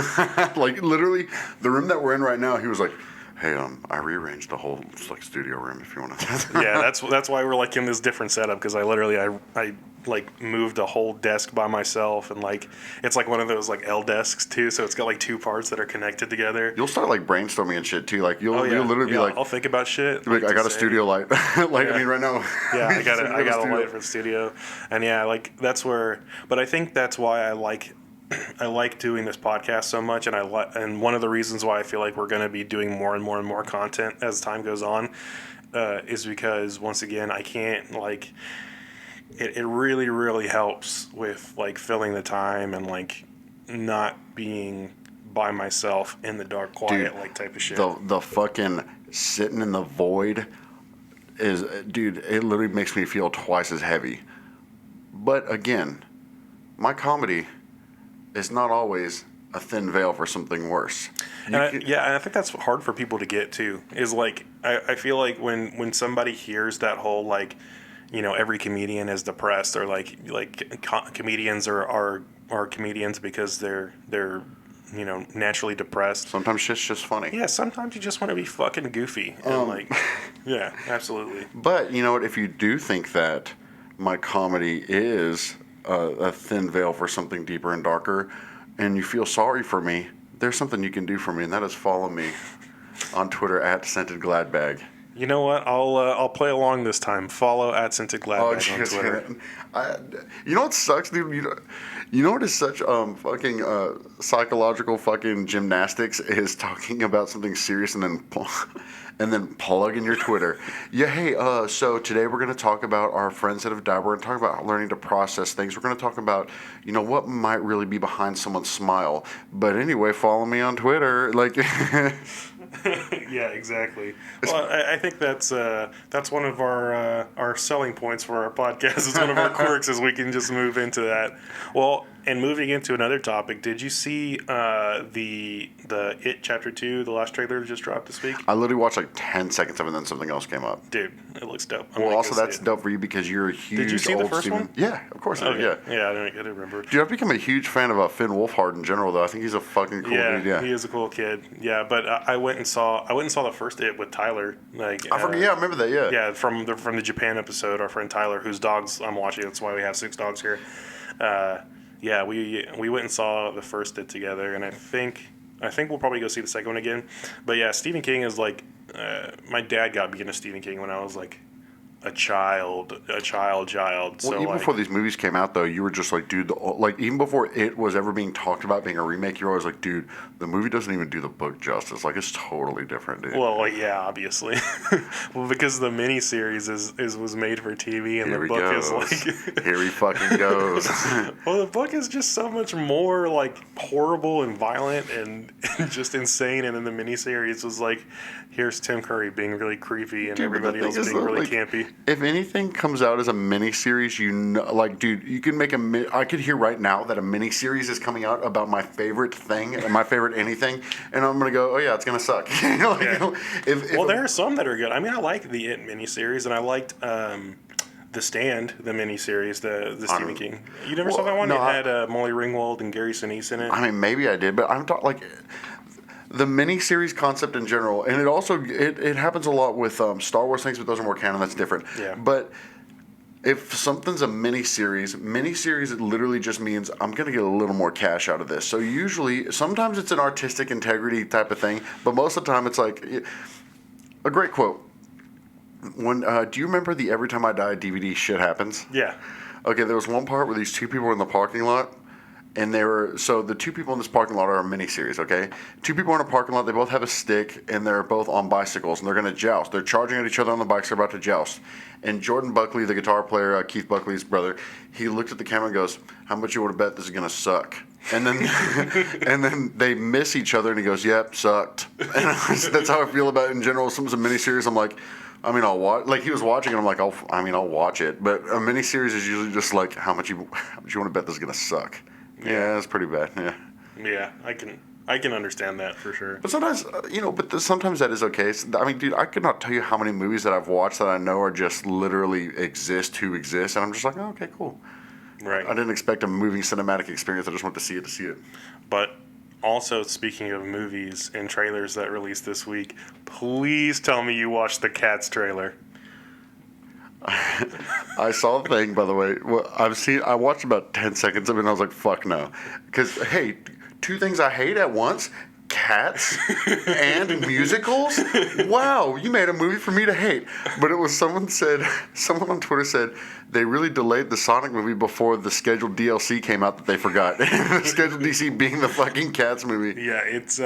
Like literally, the room that we're in right now, he was like, "Hey, I rearranged the whole like studio room if you want to." Yeah, that's why we're like in this different setup, because I literally I like moved a whole desk by myself, and like it's like one of those like L desks too, so it's got like 2 parts that are connected together. You'll start like brainstorming and shit too. Like you'll literally be like, I'll think about shit. Like, I got a studio light. Like I mean, right now. Yeah, I got a light for the studio, and yeah, like that's where. But I think that's why I like doing this podcast so much, and one of the reasons why I feel like we're going to be doing more and more and more content as time goes on is because once again I can't like it really really helps with like filling the time and like not being by myself in the dark quiet, like type of shit. The fucking sitting in the void is, dude, it literally makes me feel twice as heavy. But again, my comedy is not always a thin veil for something worse. And I think that's hard for people to get to, is like I feel like when somebody hears that whole like every comedian is depressed, or like comedians are comedians because they're naturally depressed. Sometimes shit's just funny. Yeah, sometimes you just want to be fucking goofy and like yeah, absolutely. But you know what? If you do think that my comedy is a thin veil for something deeper and darker, and you feel sorry for me, there's something you can do for me, and that is follow me on Twitter at @ScentedGladBag. You know what? I'll play along this time. Follow @ScentedGladBag on Twitter. You know what sucks, dude? You know what is such fucking psychological fucking gymnastics is talking about something serious and then plugging your Twitter. Yeah, hey, so today we're going to talk about our friends that have died. We're going to talk about learning to process things. We're going to talk about, what might really be behind someone's smile. But anyway, follow me on Twitter. Like, yeah, exactly. Well, I think that's one of our selling points for our podcast. It's one of our quirks, is we can just move into that. Well, and moving into another topic, did you see the It Chapter 2, the last trailer that just dropped this week? I literally watched like 10 seconds of it, and then something else came up. Dude, it looks dope. Well, also that's dope for you because you're a huge. Did you see old the first Steven. one? Yeah, of course I did. Yeah. Yeah, I don't remember. Dude, I've become a huge fan of Finn Wolfhard in general, though. I think he's a fucking cool dude. Yeah, he is a cool kid. Yeah, but I went and saw the first It with Tyler. Like I forget. Yeah, I remember that. Yeah. Yeah, from the Japan episode, our friend Tyler, whose dogs I'm watching. That's why we have 6 dogs here. Yeah, we went and saw the first It together, and I think we'll probably go see the second one again. But yeah, Stephen King is like, my dad got me into Stephen King when I was like a child. Well, So even before these movies came out, though, you were just like, dude, even before It was ever being talked about being a remake, you're always like, dude, the movie doesn't even do the book justice. Like, it's totally different, dude. Well, yeah, obviously. Well, because the miniseries was made for TV, and the book is like here he fucking goes. Well, the book is just so much more like horrible and violent and just insane, and then the miniseries was like, here's Tim Curry being really creepy and everybody else being really campy. if anything comes out as a miniseries, like, dude, you can make I could hear right now that a miniseries is coming out about my favorite thing and my favorite anything, and I'm gonna go, oh yeah, it's gonna suck. Well, there are some that are good. I mean, I like the It miniseries, and I liked The Stand, the miniseries, the Stephen King. You never saw that one? No, it had Molly Ringwald and Gary Sinise in it. I mean, maybe I did, but I'm talking like the miniseries concept in general, and it also it happens a lot with Star Wars things, but those are more canon. That's different. Yeah. But if something's a miniseries, it literally just means I'm going to get a little more cash out of this. So usually, sometimes it's an artistic integrity type of thing, but most of the time it's like a great quote. When do you remember the Every Time I Die DVD Shit Happens? Yeah. Okay, there was one part where these two people were in the parking lot. And the two people in this parking lot are a miniseries, okay? Two people are in a parking lot, they both have a stick, and they're both on bicycles, and they're going to joust. They're charging at each other on the bikes, they're about to joust. And Jordan Buckley, the guitar player, Keith Buckley's brother, he looked at the camera and goes, how much you would have bet this is going to suck? And then and then they miss each other, and he goes, yep, sucked. And that's how I feel about it in general. If something's a miniseries, I'm like, I mean, I'll watch. Like, he was watching, and I'm like, I'll watch it. But a miniseries is usually just like, how much you want to bet this is going to suck? Yeah, that's pretty bad. Yeah. Yeah, I can understand that for sure. But sometimes, sometimes that is okay. I mean, dude, I could not tell you how many movies that I've watched that I know are just literally exist to exist, and I'm just like, oh, okay, cool. Right. I didn't expect a moving cinematic experience. I just went to see it. But also, speaking of movies and trailers that released this week, please tell me you watched the Cats trailer. I saw the thing, by the way. Well, I watched about 10 seconds of it, and I was like, fuck no. Because, hey, two things I hate at once, cats and musicals? Wow, you made a movie for me to hate. But it was someone on Twitter said, they really delayed the Sonic movie before the scheduled DLC came out that they forgot. The scheduled DLC being the fucking Cats movie. Yeah, it's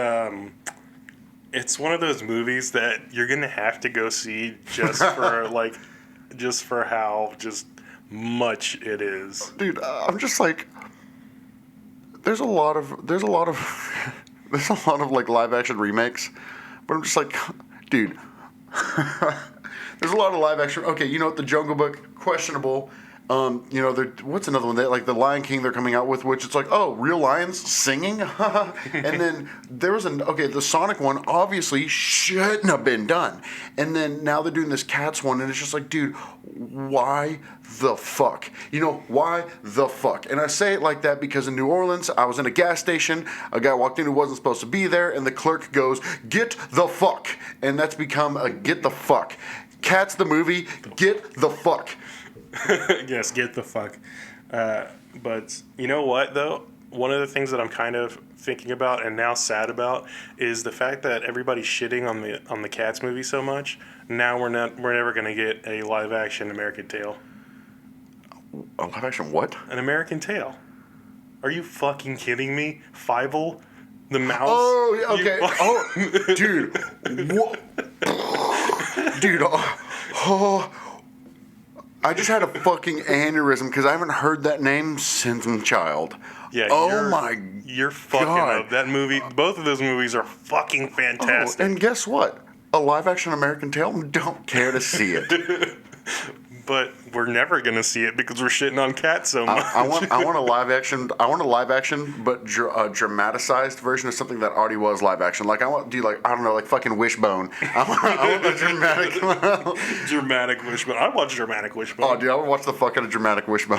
one of those movies that you're going to have to go see just for, just for how much it is. Dude, I'm just like, there's a lot of like live action remakes, but I'm just like, dude, there's a lot of live action. Okay, you know what? The Jungle Book, questionable. What's another one? Like the Lion King they're coming out with, which it's like, oh, real lions singing? And then there was the Sonic one obviously shouldn't have been done. And then now they're doing this Cats one, and it's just like, dude, why the fuck? Why the fuck? And I say it like that because in New Orleans, I was in a gas station, a guy walked in who wasn't supposed to be there, and the clerk goes, get the fuck. And that's become a get the fuck. Cats the movie, get the fuck. Yes, get the fuck. But you know what, though? One of the things that I'm kind of thinking about and now sad about is the fact that everybody's shitting on the Cats movie so much. Now we're never going to get a live action American Tail. A live action what? An American Tail. Are you fucking kidding me? Fievel, the mouse. Oh, okay. Oh, dude. What? Dude. Oh. I just had a fucking aneurysm because I haven't heard that name since I'm a child. Yeah. You're fucking God. up. That movie. Both of those movies are fucking fantastic. Oh, and guess what? A live action American Tail. Don't care to see it. But we're never gonna see it because we're shitting on Cats so much. I want a live action. I want a live action, but a dramatized version of something that already was live action. Like I want to do like fucking Wishbone. I want a Dramatic Wishbone. I watch Dramatic Wishbone. Oh, dude, I would watch the fuck out of Dramatic Wishbone.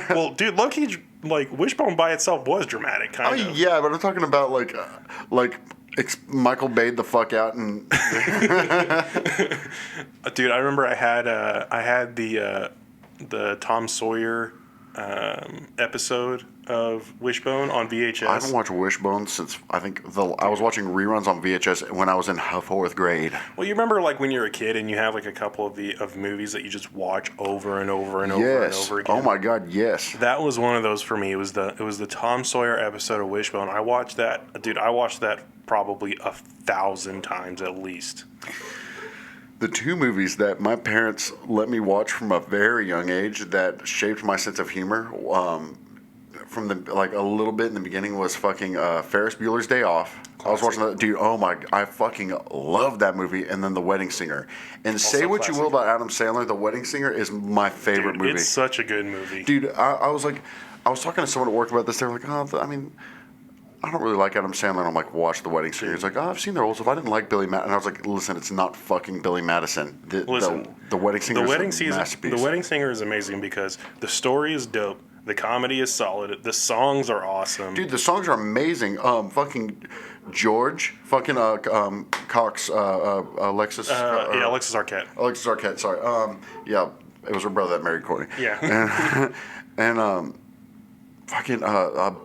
Well, dude, low-key, like Wishbone by itself was dramatic, kind of. Yeah, but I'm talking about like Michael Bay'd the fuck out and. Dude, I remember I had the Tom Sawyer episode of Wishbone on VHS. I haven't watched Wishbone since I was watching reruns on VHS when I was in 4th grade. Well, you remember like when you're a kid and you have like a couple of movies that you just watch over and over and over and over again. Oh my God, yes. That was one of those for me. It was the Tom Sawyer episode of Wishbone. I watched that, dude. I watched that probably 1,000 times at least. The two movies that my parents let me watch from a very young age that shaped my sense of humor. from the like a little bit in the beginning was fucking Ferris Bueller's Day Off. Classic. I was watching that, dude. Oh my, I fucking love that movie. And then The Wedding Singer. And also say what classic. You will about Adam Sandler, The Wedding Singer is my favorite movie. It's such a good movie, dude. I was talking to someone at work about this. They were like, oh, I mean, I don't really like Adam Sandler. And I'm like, watch The Wedding Singer. He's like, oh, I've seen their old stuff. I didn't like Billy Madison. And I was like, listen, it's not fucking Billy Madison. The Wedding Singer is a masterpiece. The Wedding Singer is amazing because the story is dope. The comedy is solid. The songs are awesome. Dude, the songs are amazing. Fucking George, fucking Cox, Alexis. Alexis Arquette. Alexis Arquette, sorry. Yeah, it was her brother that married Courtney. Yeah. And fucking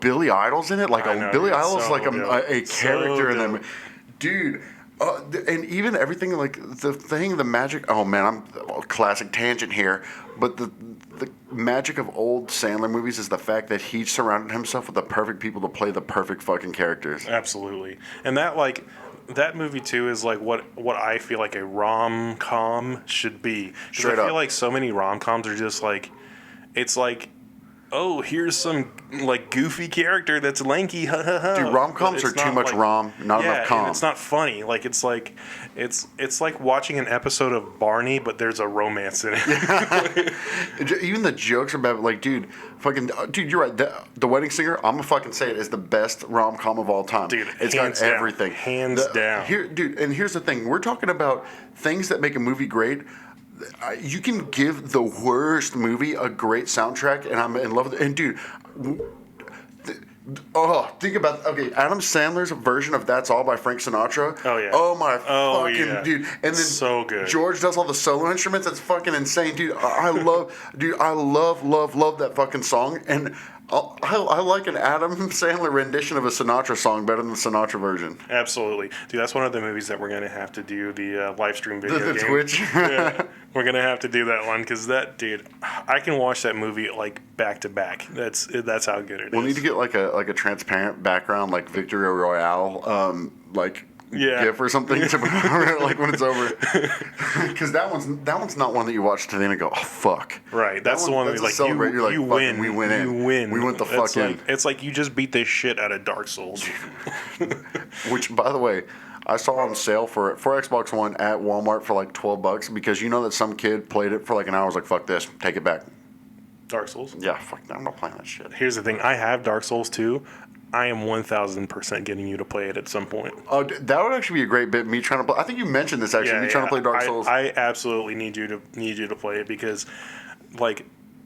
Billy Idol's in it. Like Billy Idol's so like a character in them. Dude. And even everything like the magic. Oh man, I'm classic tangent here, but the magic of old Sandler movies is the fact that he surrounded himself with the perfect people to play the perfect fucking characters. Absolutely, and that movie too is like what I feel like a rom-com should be. Straight I feel like so many rom-coms are just like, it's like, oh, here's some like goofy character that's lanky, ha ha ha. Dude, rom-coms are too much like, rom, not enough com. And it's not funny. Like it's like watching an episode of Barney, but there's a romance in it. Even the jokes are bad. Like, dude, you're right. The Wedding Singer, I'm gonna fucking say it, is the best rom-com of all time. Dude, it's got everything, hands down. Dude, and here's the thing: we're talking about things that make a movie great. You can give the worst movie a great soundtrack, and I'm in love with it. And dude, think about Adam Sandler's version of "That's All" by Frank Sinatra. Oh yeah. Oh my fucking dude. And then so good. George does all the solo instruments. That's fucking insane, dude. I love that fucking song. And I like an Adam Sandler rendition of a Sinatra song better than the Sinatra version. Absolutely. Dude, that's one of the movies that we're going to have to do, the live stream video the game. Twitch? Yeah, we're going to have to do that one because dude, I can watch that movie like back to back. That's how good it is. We'll need to get like a transparent background, like Victory Royale, GIF or something to like when it's over, because that one's not one that you watch to the end and go, oh fuck. Right, that's the one that's like you win. We win. We went the fuck in. It's like you just beat the shit out of Dark Souls. Which, by the way, I saw on sale for Xbox One at Walmart for like $12 because you know that some kid played it for like an hour. I was like, fuck this, take it back. Dark Souls? Yeah, fuck, I'm not playing that shit. Here's the thing, I have Dark Souls 2. I am 1,000% getting you to play it at some point. Oh, that would actually be a great bit. Me trying to play. I think you mentioned this actually. Trying to play Dark Souls. I absolutely need you to play it because, like,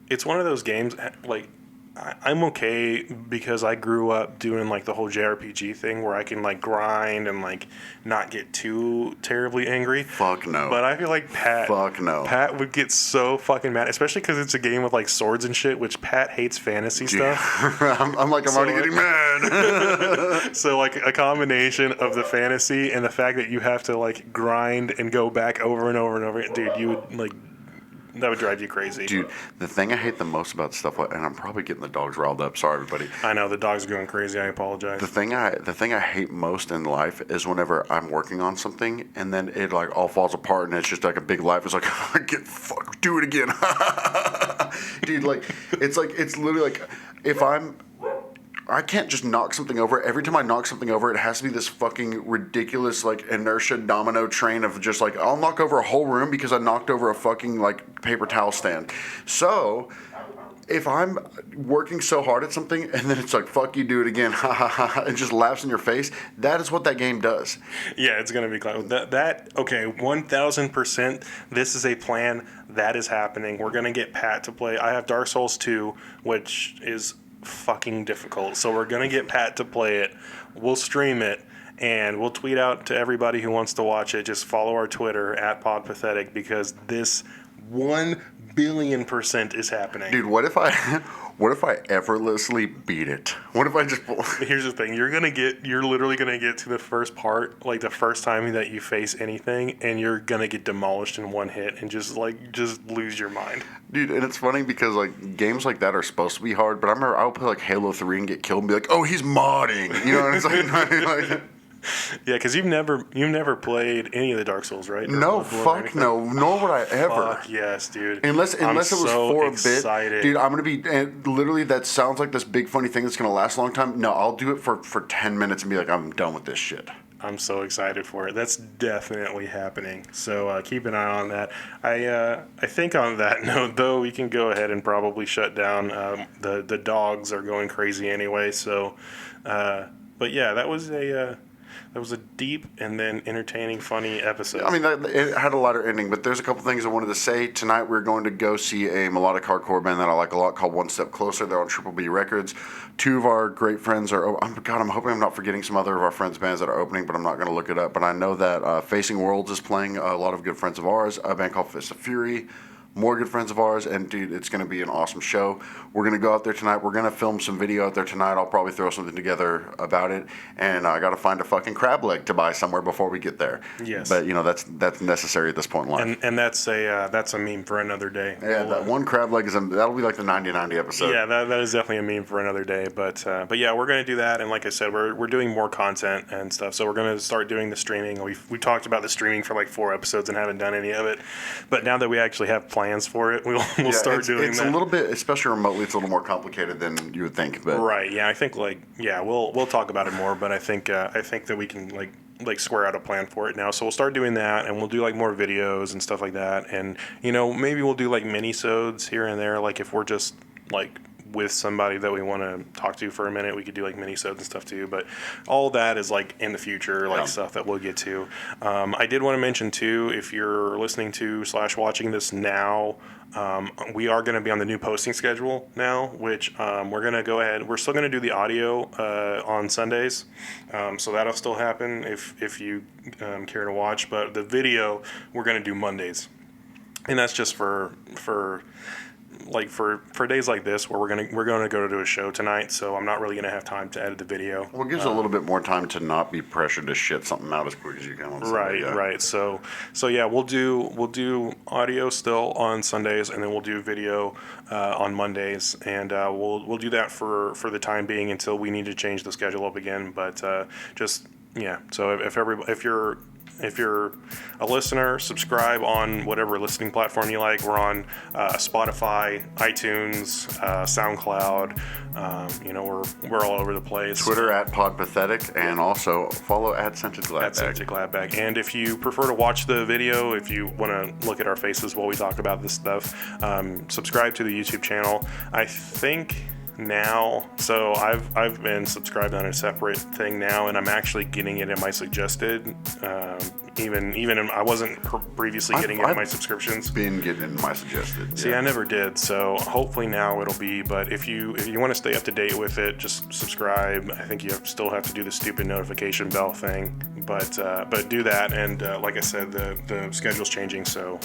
it's one of those games. Like, I'm okay because I grew up doing like the whole JRPG thing where I can like grind and like not get too terribly angry. Fuck no. But I feel like Pat would get so fucking mad, especially because it's a game with like swords and shit, which Pat hates fantasy stuff. I'm already getting mad. So like a combination of the fantasy and the fact that you have to like grind and go back over and over and over, dude, you would like. That would drive you crazy. Dude, the thing I hate the most about stuff like, and I'm probably getting the dogs riled up. Sorry, everybody. I know the dogs are going crazy. I apologize. The thing I hate most in life is whenever I'm working on something and then it like all falls apart and it's just like a big life. It's like do it again, dude. Like it's literally like if I can't just knock something over. Every time I knock something over, it has to be this fucking ridiculous, like, inertia domino train of just, like, I'll knock over a whole room because I knocked over a fucking, like, paper towel stand. So, if I'm working so hard at something and then it's like, fuck you, do it again, ha ha ha, and just laughs in your face, that is what that game does. Yeah, it's going to be okay, 1,000%, this is a plan, that is happening. We're going to get Pat to play. I have Dark Souls 2, which is fucking difficult, so we're gonna get Pat to play it. We'll stream it and we'll tweet out to everybody who wants to watch it. Just follow our Twitter at podpathetic because this 1,000,000,000% is happening. Dude, what if I effortlessly beat it? What if I just Here's the thing, you're literally gonna get to the first part, like the first time that you face anything, and you're gonna get demolished in one hit and just lose your mind. Dude, and it's funny because like games like that are supposed to be hard, but I remember I would play like Halo 3 and get killed and be like, oh, he's modding, you know, and it's like Yeah, because you've never played any of the Dark Souls, right? Or No, Bloodborne or fuck anything? no. Nor would I ever. Fuck yes, dude. Unless I'm it was so for a excited. bit, dude. I'm gonna be and literally. That sounds like this big funny thing that's gonna last a long time. No, I'll do it for 10 minutes and be like, I'm done with this shit. I'm so excited for it. That's definitely happening. So keep an eye on that. I think on that note, though, we can go ahead and probably shut down. The dogs are going crazy anyway. So, but yeah, that was a deep and then entertaining, funny episode. I mean, it had a lighter ending, but there's a couple things I wanted to say. Tonight we're going to go see a melodic hardcore band that I like a lot called One Step Closer. They're on Triple B Records. Two of our great friends are. I'm hoping I'm not forgetting some other of our friends' bands that are opening, but I'm not going to look it up. But I know that Facing Worlds is playing a lot of good friends of ours. A band called Fist of Fury. More good friends of ours, and dude, it's going to be an awesome show. We're going to go out there tonight. We're going to film some video out there tonight. I'll probably throw something together about it, and I got to find a fucking crab leg to buy somewhere before we get there. Yes, but that's necessary at this point in life. And that's a meme for another day. Yeah, that one crab leg that'll be like the 90-90 episode. Yeah, that is definitely a meme for another day. But yeah, we're going to do that, and like I said, we're doing more content and stuff. So we're going to start doing the streaming. We talked about the streaming for like 4 episodes and haven't done any of it, but now that we actually have plans for it, we'll start doing that. It's a little bit, especially remotely, it's a little more complicated than you would think. But right, yeah, I think we'll talk about it more, but I think that we can like square out a plan for it now. So we'll start doing that, and we'll do like more videos and stuff like that, and maybe we'll do like mini-sodes here and there, like if we're just like with somebody that we want to talk to for a minute, we could do like mini-sodes and stuff too, but all that is like in the future, like stuff that we'll get to. I did want to mention too, if you're listening to / watching this now, we are going to be on the new posting schedule now, which we're going to go ahead. We're still going to do the audio on Sundays, so that'll still happen if you care to watch. But the video we're going to do Mondays, and that's just for days like this where we're gonna go to a show tonight, so I'm not really gonna have time to edit the video. Well, it gives a little bit more time to not be pressured to shit something out as quick as you can on Sunday. Right. So yeah, we'll do audio still on Sundays, and then we'll do video on Mondays, and we'll do that for the time being until we need to change the schedule up again. But just yeah, so if you're a listener, subscribe on whatever listening platform you like. We're on Spotify, iTunes, SoundCloud. We're all over the place. Twitter @PodPathetic, and also follow @ScentedGladBag. And if you prefer to watch the video, if you want to look at our faces while we talk about this stuff, subscribe to the YouTube channel. I think now, so I've been subscribed on a separate thing now, and I'm actually getting it in my suggested. I wasn't previously getting it in my subscriptions. Been getting it in my suggested. See, I never did, so hopefully now it'll be. But if you want to stay up to date with it, just subscribe. I think you still have to do the stupid notification bell thing, but do that. And like I said, the schedule's changing, so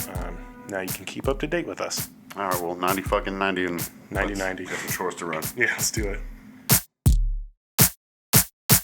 now you can keep up to date with us. All right, well, 90 and 90. Got some chores to run. Yeah, let's do it.